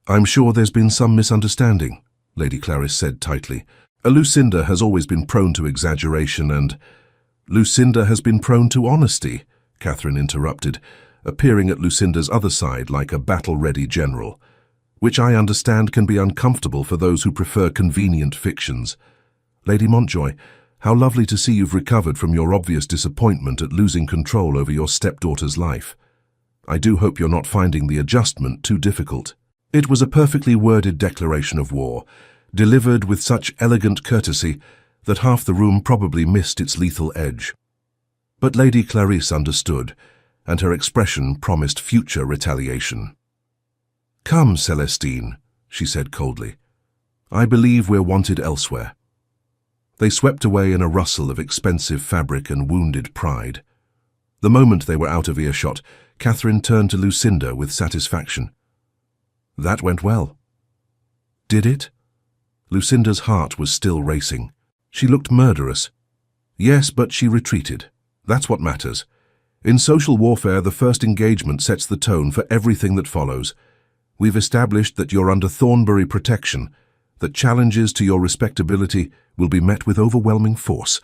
"I'm sure there's been some misunderstanding," Lady Clarisse said tightly. "Lucinda has always been prone to exaggeration and—" "Lucinda has been prone to honesty," Catherine interrupted, appearing at Lucinda's other side like a battle-ready general, "which I understand can be uncomfortable for those who prefer convenient fictions. Lady Montjoy, how lovely to see you've recovered from your obvious disappointment at losing control over your stepdaughter's life. I do hope you're not finding the adjustment too difficult." It was a perfectly worded declaration of war, delivered with such elegant courtesy that half the room probably missed its lethal edge. But Lady Clarisse understood, and her expression promised future retaliation. "Come, Celestine," she said coldly. "I believe we're wanted elsewhere." They swept away in a rustle of expensive fabric and wounded pride. The moment they were out of earshot, Catherine turned to Lucinda with satisfaction. "That went well." "Did it?" Lucinda's heart was still racing. She looked murderous. "Yes, but she retreated. That's what matters. In social warfare, the first engagement sets the tone for everything that follows. We've established that you're under Thornbury protection, that challenges to your respectability will be met with overwhelming force,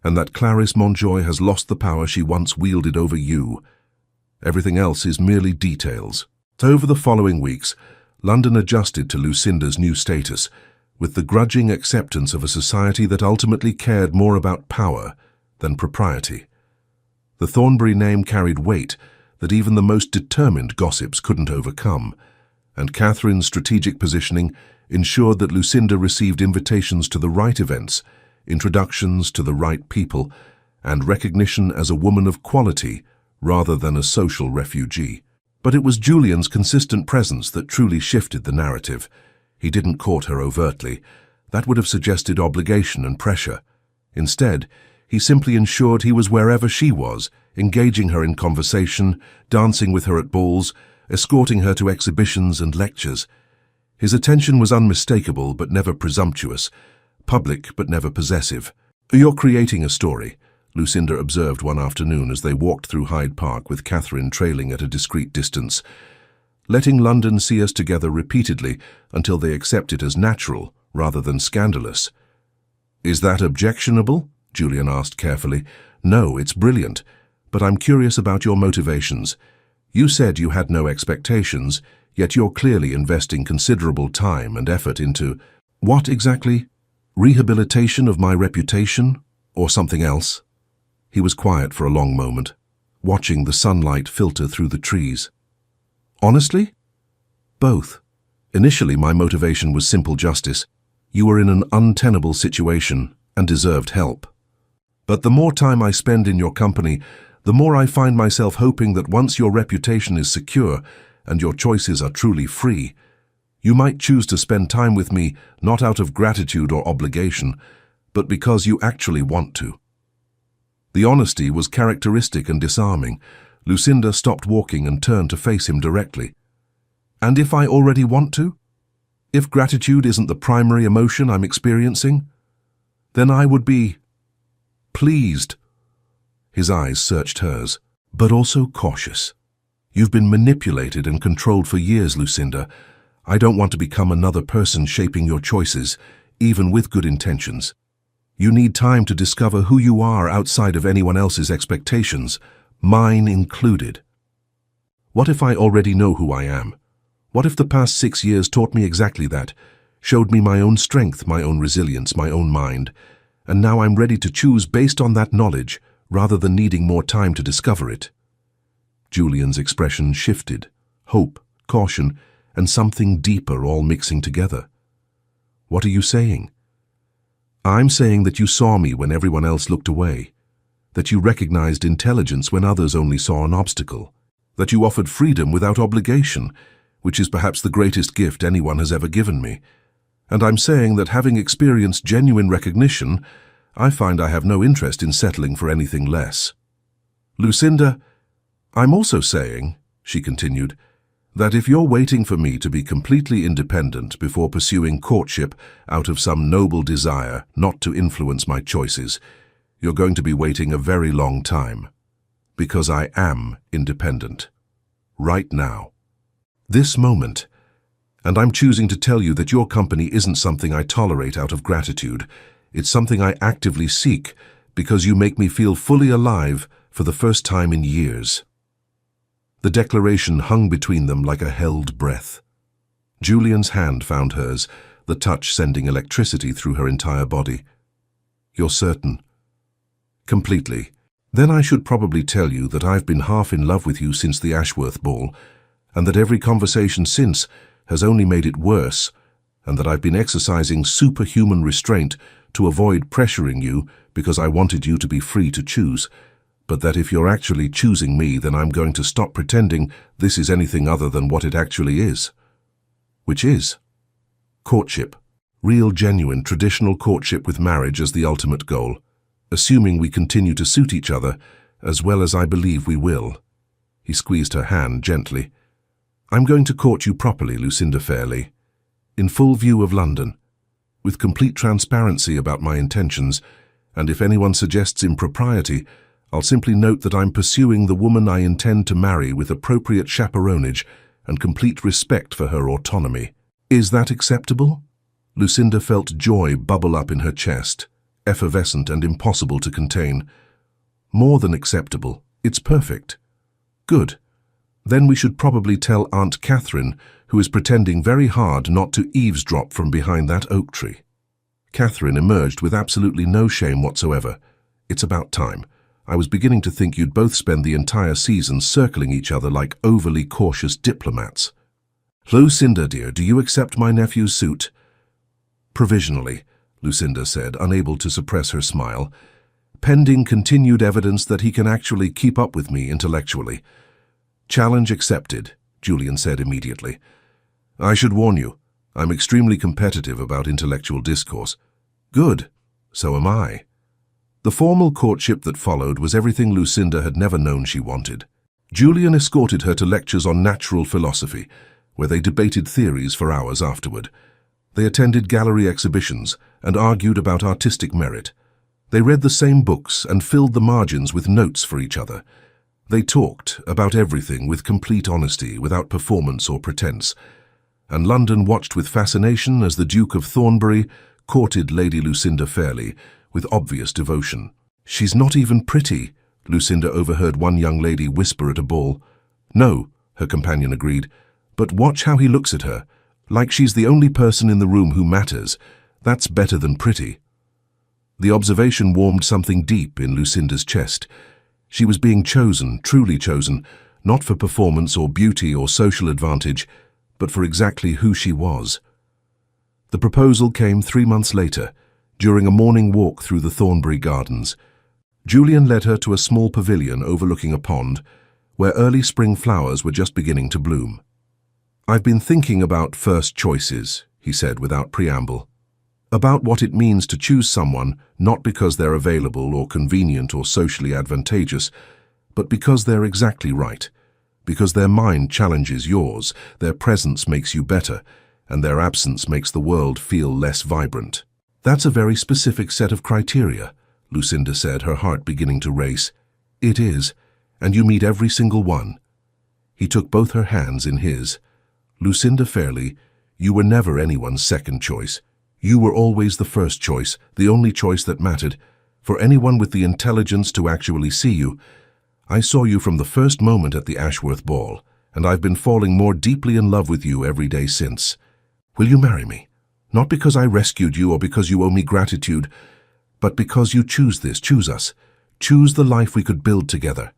and that Clarisse Montjoy has lost the power she once wielded over you. Everything else is merely details." Over the following weeks, London adjusted to Lucinda's new status, with the grudging acceptance of a society that ultimately cared more about power than propriety. The Thornbury name carried weight that even the most determined gossips couldn't overcome, and Catherine's strategic positioning ensured that Lucinda received invitations to the right events, introductions to the right people, and recognition as a woman of quality rather than a social refugee. But it was Julian's consistent presence that truly shifted the narrative. He didn't court her overtly. That would have suggested obligation and pressure. Instead, he simply ensured he was wherever she was, engaging her in conversation, dancing with her at balls, escorting her to exhibitions and lectures. His attention was unmistakable but never presumptuous, public but never possessive. "You're creating a story," Lucinda observed one afternoon as they walked through Hyde Park with Catherine trailing at a discreet distance. "Letting London see us together repeatedly until they accept it as natural rather than scandalous." "Is that objectionable?" Julian asked carefully. "No, it's brilliant, but I'm curious about your motivations. You said you had no expectations, yet you're clearly investing considerable time and effort into— What exactly? Rehabilitation of my reputation, or something else?" He was quiet for a long moment, watching the sunlight filter through the trees. "Honestly? Both. Initially, my motivation was simple justice. You were in an untenable situation and deserved help. But the more time I spend in your company, the more I find myself hoping that once your reputation is secure and your choices are truly free, you might choose to spend time with me not out of gratitude or obligation, but because you actually want to." The honesty was characteristic and disarming. Lucinda stopped walking and turned to face him directly. "And if I already want to? If gratitude isn't the primary emotion I'm experiencing? Then I would be pleased." His eyes searched hers, but also cautious. "You've been manipulated and controlled for years, Lucinda. I don't want to become another person shaping your choices, even with good intentions. You need time to discover who you are outside of anyone else's expectations, mine included." "What if I already know who I am? What if the past 6 years taught me exactly that, showed me my own strength, my own resilience, my own mind, and now I'm ready to choose based on that knowledge rather than needing more time to discover it. Julian's expression shifted, hope, caution, and something deeper all mixing together. What are you saying? I'm saying that you saw me when everyone else looked away, that you recognized intelligence when others only saw an obstacle, that you offered freedom without obligation, which is perhaps the greatest gift anyone has ever given me. And I'm saying that having experienced genuine recognition, I find I have no interest in settling for anything less. Lucinda, I'm also saying, she continued, that if you're waiting for me to be completely independent before pursuing courtship out of some noble desire not to influence my choices, you're going to be waiting a very long time. Because I am independent. Right now. This moment. And I'm choosing to tell you that your company isn't something I tolerate out of gratitude. It's something I actively seek because you make me feel fully alive for the first time in years. The declaration hung between them like a held breath. Julian's hand found hers, the touch sending electricity through her entire body. You're certain? Completely. Then I should probably tell you that I've been half in love with you since the Ashworth ball, and that every conversation since has only made it worse, and that I've been exercising superhuman restraint to avoid pressuring you because I wanted you to be free to choose, but that if you're actually choosing me, then I'm going to stop pretending this is anything other than what it actually is. Which is courtship. Real, genuine, traditional courtship with marriage as the ultimate goal, assuming we continue to suit each other, as well as I believe we will. He squeezed her hand gently. I'm going to court you properly, Lucinda Fairley, in full view of London, with complete transparency about my intentions, and if anyone suggests impropriety, I'll simply note that I'm pursuing the woman I intend to marry with appropriate chaperonage and complete respect for her autonomy. Is that acceptable? Lucinda felt joy bubble up in her chest, effervescent and impossible to contain. More than acceptable. It's perfect. Good. Then we should probably tell Aunt Catherine, who is pretending very hard not to eavesdrop from behind that oak tree. Catherine emerged with absolutely no shame whatsoever. It's about time. I was beginning to think you'd both spend the entire season circling each other like overly cautious diplomats. Lucinda, dear, do you accept my nephew's suit? Provisionally, Lucinda said, unable to suppress her smile. Pending continued evidence that he can actually keep up with me intellectually. Challenge accepted, Julian said immediately. I should warn you, I'm extremely competitive about intellectual discourse. Good, so am I. The formal courtship that followed was everything Lucinda had never known she wanted. Julian escorted her to lectures on natural philosophy, where they debated theories for hours afterward. They attended gallery exhibitions and argued about artistic merit. They read the same books and filled the margins with notes for each other. They talked about everything with complete honesty, without performance or pretense. And London watched with fascination as the Duke of Thornbury courted Lady Lucinda Fairley with obvious devotion. She's not even pretty, Lucinda overheard one young lady whisper at a ball. No, her companion agreed, but watch how he looks at her, like she's the only person in the room who matters. That's better than pretty. The observation warmed something deep in Lucinda's chest. She was being chosen, truly chosen, not for performance or beauty or social advantage, but for exactly who she was. The proposal came 3 months later, during a morning walk through the Thornbury Gardens. Julian led her to a small pavilion overlooking a pond, where early spring flowers were just beginning to bloom. I've been thinking about first choices, he said without preamble. About what it means to choose someone not because they're available or convenient or socially advantageous, but because they're exactly right, because their mind challenges yours, their presence makes you better, and their absence makes the world feel less vibrant. That's a very specific set of criteria, Lucinda said, her heart beginning to race. It is, and you meet every single one. He took both her hands in his. Lucinda Fairley, you were never anyone's second choice. You were always the first choice, the only choice that mattered. For anyone with the intelligence to actually see you, I saw you from the first moment at the Ashworth ball, and I've been falling more deeply in love with you every day since. Will you marry me? Not because I rescued you or because you owe me gratitude, but because you choose this, choose us. Choose the life we could build together.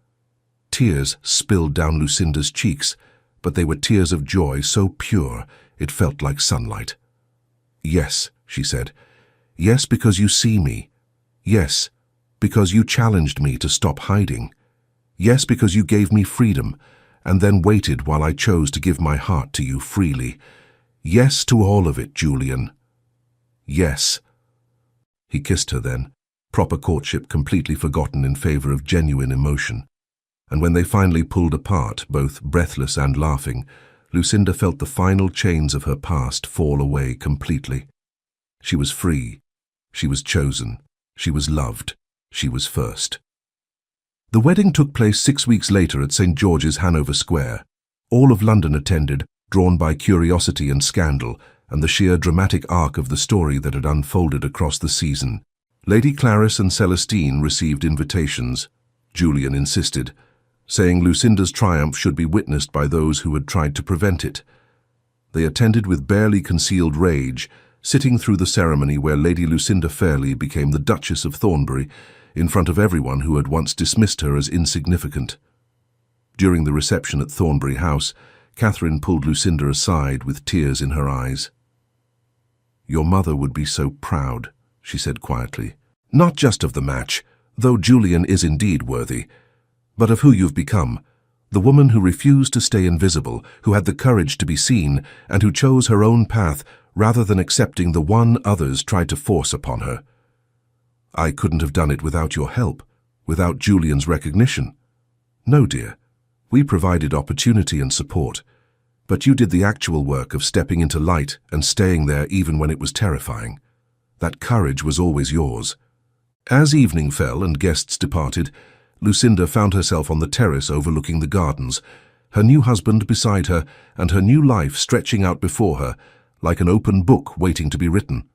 Tears spilled down Lucinda's cheeks, but they were tears of joy so pure it felt like sunlight. Yes, she said. Yes, because you see me. Yes, because you challenged me to stop hiding. Yes, because you gave me freedom, and then waited while I chose to give my heart to you freely. Yes to all of it, Julian. Yes. He kissed her then, proper courtship completely forgotten in favor of genuine emotion. And when they finally pulled apart, both breathless and laughing, Lucinda felt the final chains of her past fall away completely. She was free. She was chosen. She was loved. She was first. The wedding took place 6 weeks later at St. George's, Hanover Square. All of London attended, drawn by curiosity and scandal, and the sheer dramatic arc of the story that had unfolded across the season. Lady Clarice and Celestine received invitations. Julian insisted, saying Lucinda's triumph should be witnessed by those who had tried to prevent it. They attended with barely concealed rage, sitting through the ceremony where Lady Lucinda Fairley became the Duchess of Thornbury, in front of everyone who had once dismissed her as insignificant. During the reception at Thornbury House, Catherine pulled Lucinda aside with tears in her eyes. "Your mother would be so proud," she said quietly. "Not just of the match, though Julian is indeed worthy, but of who you've become, the woman who refused to stay invisible, who had the courage to be seen, and who chose her own path rather than accepting the one others tried to force upon her. I couldn't have done it without your help, without Julian's recognition. No, dear, we provided opportunity and support, but you did the actual work of stepping into light and staying there even when it was terrifying. That courage was always yours." As evening fell and guests departed, Lucinda found herself on the terrace overlooking the gardens, her new husband beside her and her new life stretching out before her, like an open book waiting to be written.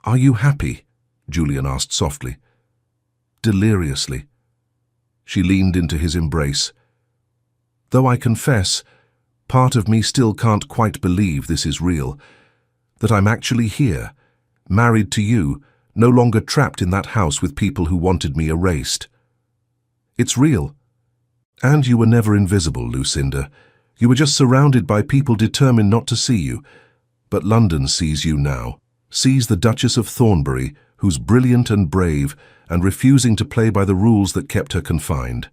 "Are you happy?" Julian asked softly. Deliriously. She leaned into his embrace. "Though I confess, part of me still can't quite believe this is real, that I'm actually here, married to you, no longer trapped in that house with people who wanted me erased. It's real. And you were never invisible, Lucinda. You were just surrounded by people determined not to see you. But London sees you now, sees the Duchess of Thornbury, who's brilliant and brave and refusing to play by the rules that kept her confined.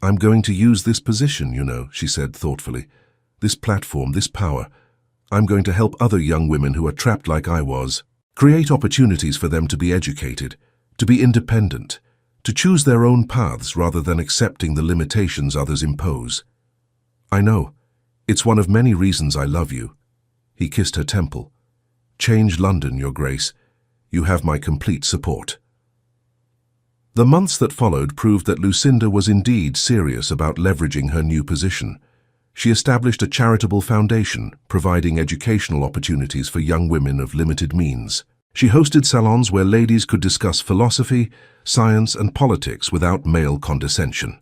I'm going to use this position, you know," she said thoughtfully. "This platform, this power. I'm going to help other young women who are trapped like I was. Create opportunities for them to be educated, to be independent, to choose their own paths rather than accepting the limitations others impose. I know. It's one of many reasons I love you." He kissed her temple. "Change London, Your Grace. You have my complete support." The months that followed proved that Lucinda was indeed serious about leveraging her new position. She established a charitable foundation, providing educational opportunities for young women of limited means. She hosted salons where ladies could discuss philosophy, science, and politics without male condescension.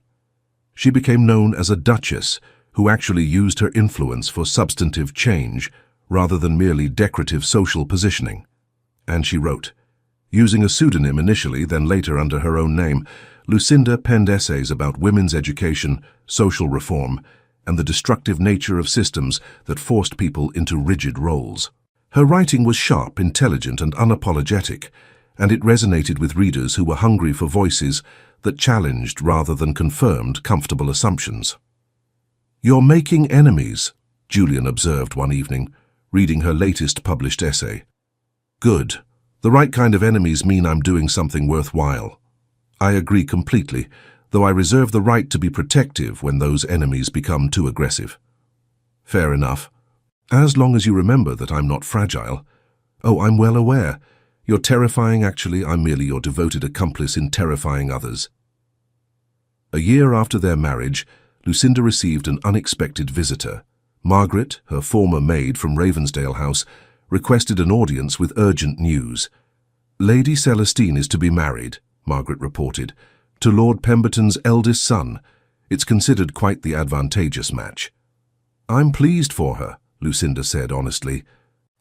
She became known as a duchess who actually used her influence for substantive change rather than merely decorative social positioning. And she wrote. Using a pseudonym initially, then later under her own name, Lucinda penned essays about women's education, social reform, and the destructive nature of systems that forced people into rigid roles. Her writing was sharp, intelligent, and unapologetic, and it resonated with readers who were hungry for voices that challenged rather than confirmed comfortable assumptions. "You're making enemies," Julian observed one evening, reading her latest published essay. "Good. The right kind of enemies mean I'm doing something worthwhile. I agree completely, though I reserve the right to be protective when those enemies become too aggressive." "Fair enough. As long as you remember that I'm not fragile." "Oh, I'm well aware. You're terrifying, actually. I'm merely your devoted accomplice in terrifying others." A year after their marriage, Lucinda received an unexpected visitor. Margaret, her former maid from Ravensdale House, requested an audience with urgent news. "Lady Celestine is to be married," Margaret reported, "to Lord Pemberton's eldest son. It's considered quite the advantageous match." "I'm pleased for her," Lucinda said honestly.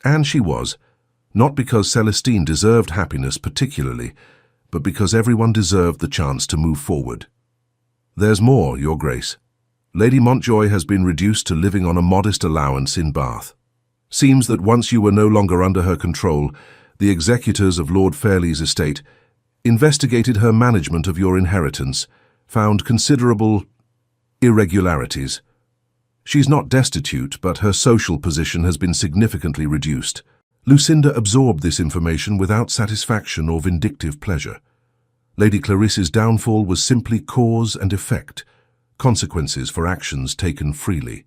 And she was, not because Celestine deserved happiness particularly, but because everyone deserved the chance to move forward. There's more, Your Grace. Lady Montjoy has been reduced to living on a modest allowance in Bath. Seems that once you were no longer under her control, the executors of Lord Fairlie's estate investigated her management of your inheritance, found considerable irregularities. She's not destitute, but her social position has been significantly reduced. Lucinda absorbed this information without satisfaction or vindictive pleasure. Lady Clarisse's downfall was simply cause and effect, consequences for actions taken freely.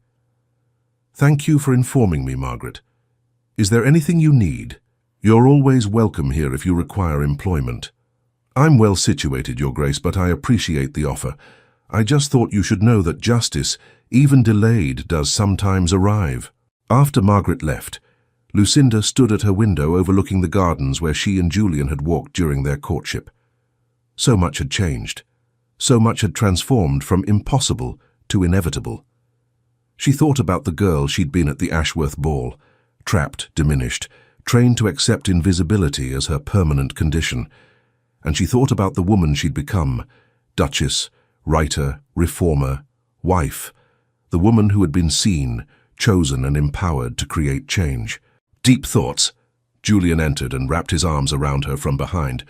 Thank you for informing me, Margaret. Is there anything you need? You're always welcome here if you require employment. I'm well situated, Your Grace, but I appreciate the offer. I just thought you should know that justice, even delayed, does sometimes arrive. After Margaret left, Lucinda stood at her window overlooking the gardens where she and Julian had walked during their courtship. So much had changed. So much had transformed from impossible to inevitable. She thought about the girl she'd been at the Ashworth ball, trapped, diminished, trained to accept invisibility as her permanent condition. And she thought about the woman she'd become, duchess, writer, reformer, wife, the woman who had been seen, chosen and empowered to create change. Deep thoughts. Julian entered and wrapped his arms around her from behind,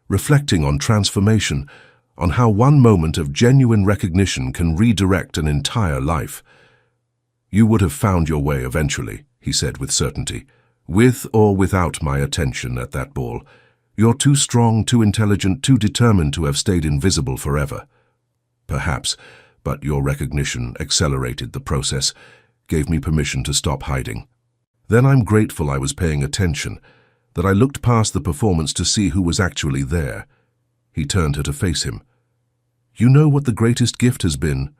reflecting on transformation, on how one moment of genuine recognition can redirect an entire life. You would have found your way eventually, he said with certainty, with or without my attention at that ball. You're too strong, too intelligent, too determined to have stayed invisible forever. Perhaps, but your recognition accelerated the process, gave me permission to stop hiding. Then I'm grateful I was paying attention, that I looked past the performance to see who was actually there. He turned her to face him. You know what the greatest gift has been?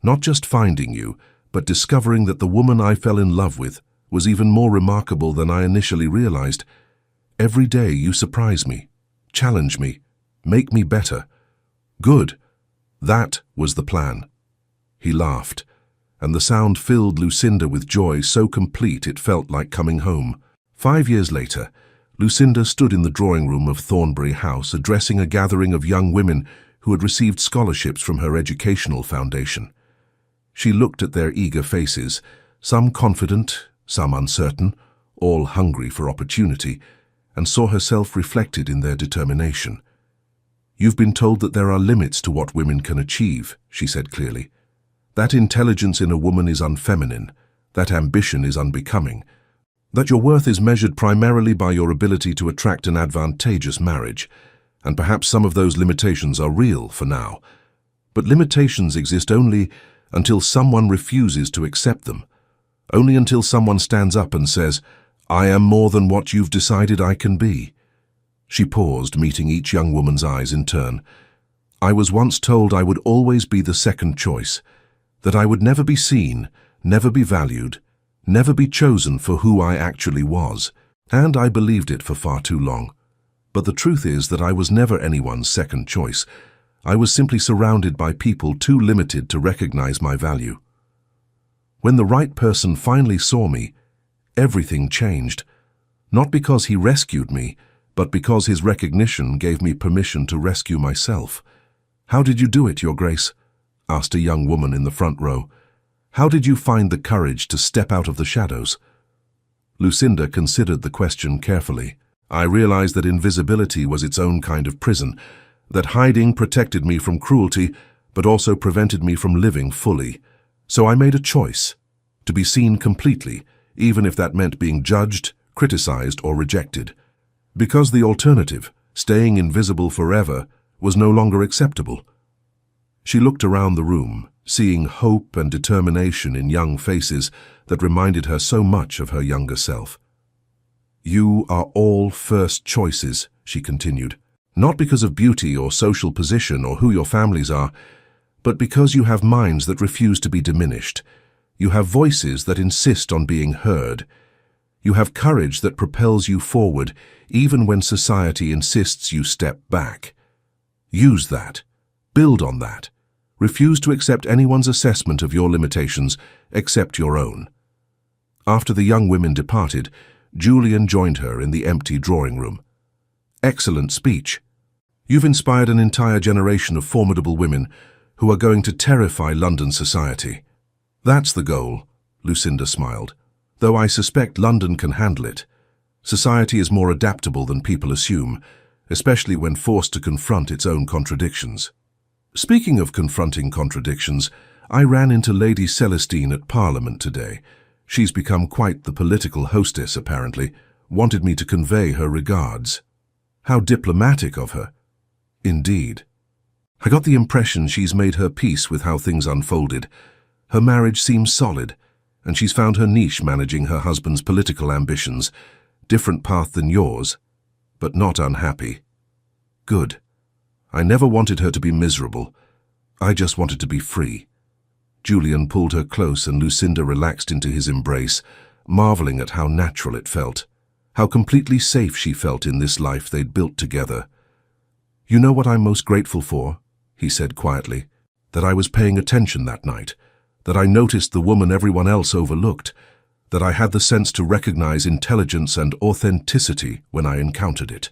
Not just finding you, but discovering that the woman I fell in love with was even more remarkable than I initially realized. Every day you surprise me, challenge me, make me better. Good. That was the plan. He laughed, and the sound filled Lucinda with joy so complete it felt like coming home. 5 years later, Lucinda stood in the drawing room of Thornbury House addressing a gathering of young women who had received scholarships from her educational foundation. She looked at their eager faces, some confident, some uncertain, all hungry for opportunity, and saw herself reflected in their determination. You've been told that there are limits to what women can achieve, she said clearly. That intelligence in a woman is unfeminine, that ambition is unbecoming, that your worth is measured primarily by your ability to attract an advantageous marriage, and perhaps some of those limitations are real for now. But limitations exist only until someone refuses to accept them, only until someone stands up and says, I am more than what you've decided I can be. She paused, meeting each young woman's eyes in turn. I was once told I would always be the second choice, that I would never be seen, never be valued, never be chosen for who I actually was, and I believed it for far too long. But the truth is that I was never anyone's second choice. I was simply surrounded by people too limited to recognize my value. When the right person finally saw me, everything changed. Not because he rescued me, but because his recognition gave me permission to rescue myself. How did you do it, Your Grace? Asked a young woman in the front row. How did you find the courage to step out of the shadows? Lucinda considered the question carefully. I realized that invisibility was its own kind of prison, that hiding protected me from cruelty, but also prevented me from living fully. So I made a choice, to be seen completely, even if that meant being judged, criticized, or rejected. Because the alternative, staying invisible forever, was no longer acceptable. She looked around the room, seeing hope and determination in young faces that reminded her so much of her younger self. You are all first choices, she continued, not because of beauty or social position or who your families are, but because you have minds that refuse to be diminished. You have voices that insist on being heard. You have courage that propels you forward, even when society insists you step back. Use that. Build on that. Refuse to accept anyone's assessment of your limitations, except your own. After the young women departed, Julian joined her in the empty drawing room. Excellent speech. You've inspired an entire generation of formidable women who are going to terrify London society. That's the goal, Lucinda smiled. Though I suspect London can handle it. Society is more adaptable than people assume, especially when forced to confront its own contradictions. Speaking of confronting contradictions, I ran into Lady Celestine at Parliament today. She's become quite the political hostess, apparently, wanted me to convey her regards. How diplomatic of her. Indeed. I got the impression she's made her peace with how things unfolded. Her marriage seems solid, and she's found her niche managing her husband's political ambitions. Different path than yours, but not unhappy. Good. I never wanted her to be miserable. I just wanted to be free. Julian pulled her close and Lucinda relaxed into his embrace, marveling at how natural it felt, how completely safe she felt in this life they'd built together. You know what I'm most grateful for? He said quietly. That I was paying attention that night, that I noticed the woman everyone else overlooked, that I had the sense to recognize intelligence and authenticity when I encountered it.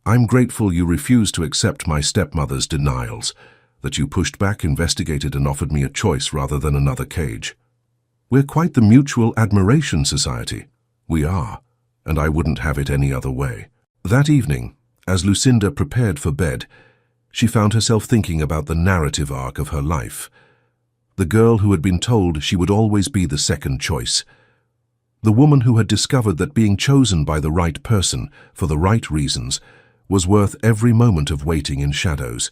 I'm grateful you refused to accept my stepmother's denials, that you pushed back, investigated, and offered me a choice rather than another cage. We're quite the mutual admiration society. We are, and I wouldn't have it any other way. That evening, as Lucinda prepared for bed, she found herself thinking about the narrative arc of her life. The girl who had been told she would always be the second choice. The woman who had discovered that being chosen by the right person, for the right reasons, was worth every moment of waiting in shadows.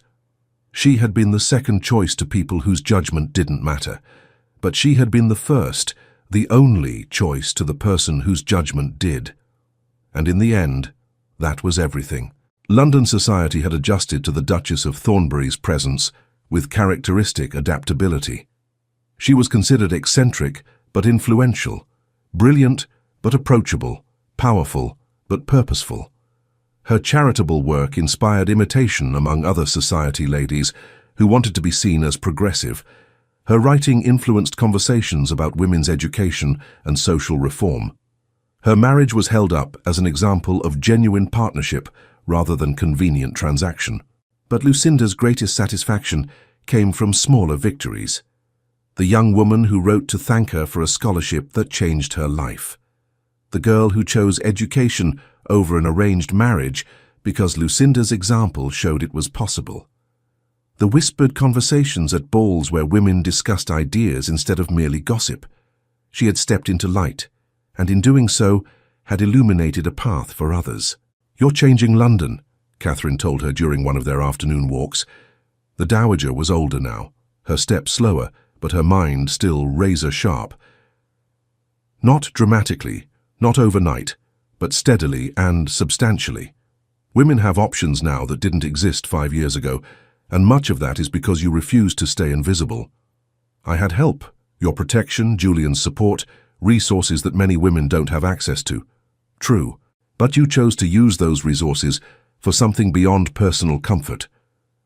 She had been the second choice to people whose judgment didn't matter, but she had been the first, the only choice to the person whose judgment did. And in the end, that was everything. London society had adjusted to the Duchess of Thornbury's presence with characteristic adaptability. She was considered eccentric but influential, brilliant but approachable, powerful but purposeful. Her charitable work inspired imitation among other society ladies who wanted to be seen as progressive. Her writing influenced conversations about women's education and social reform. Her marriage was held up as an example of genuine partnership rather than convenient transaction. But Lucinda's greatest satisfaction came from smaller victories. The young woman who wrote to thank her for a scholarship that changed her life. The girl who chose education over an arranged marriage because Lucinda's example showed it was possible. The whispered conversations at balls where women discussed ideas instead of merely gossip. She had stepped into light, and in doing so, had illuminated a path for others. "You're changing London," Catherine told her during one of their afternoon walks. The dowager was older now, her step slower, but her mind still razor-sharp. Not dramatically, not overnight, but steadily and substantially. Women have options now that didn't exist 5 years ago, and much of that is because you refused to stay invisible. I had help, your protection, Julian's support, resources that many women don't have access to. True, but you chose to use those resources for something beyond personal comfort.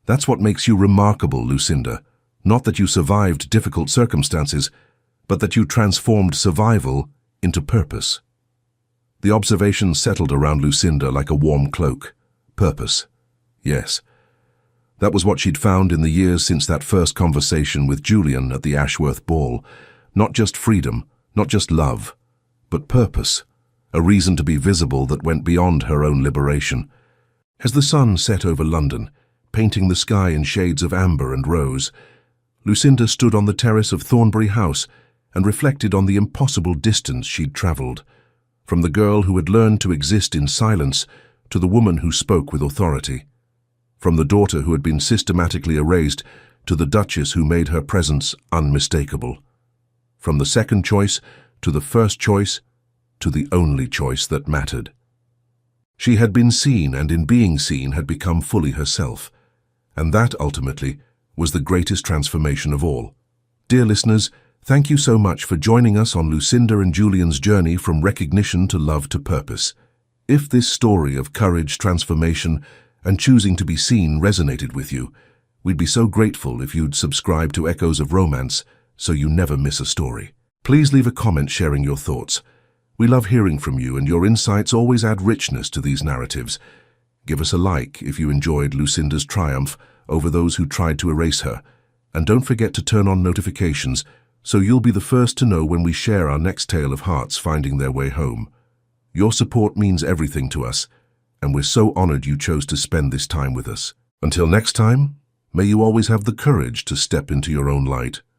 That's what makes you remarkable, Lucinda. Not that you survived difficult circumstances, but that you transformed survival into purpose. The observation settled around Lucinda like a warm cloak. Purpose. Yes. That was what she'd found in the years since that first conversation with Julian at the Ashworth ball. Not just freedom, not just love, but purpose. A reason to be visible that went beyond her own liberation. As the sun set over London, painting the sky in shades of amber and rose, Lucinda stood on the terrace of Thornbury House and reflected on the impossible distance she'd travelled. From the girl who had learned to exist in silence to the woman who spoke with authority. From the daughter who had been systematically erased to the Duchess who made her presence unmistakable. From the second choice to the first choice to the only choice that mattered. She had been seen and in being seen had become fully herself. And that ultimately was the greatest transformation of all. Dear listeners, thank you so much for joining us on Lucinda and Julian's journey from recognition to love to purpose. If this story of courage, transformation, and choosing to be seen resonated with you, we'd be so grateful if you'd subscribe to Echoes of Romance so you never miss a story. Please leave a comment sharing your thoughts. We love hearing from you, and your insights always add richness to these narratives. Give us a like if you enjoyed Lucinda's triumph over those who tried to erase her. And don't forget to turn on notifications so you'll be the first to know when we share our next tale of hearts finding their way home. Your support means everything to us, and we're so honored you chose to spend this time with us. Until next time, may you always have the courage to step into your own light.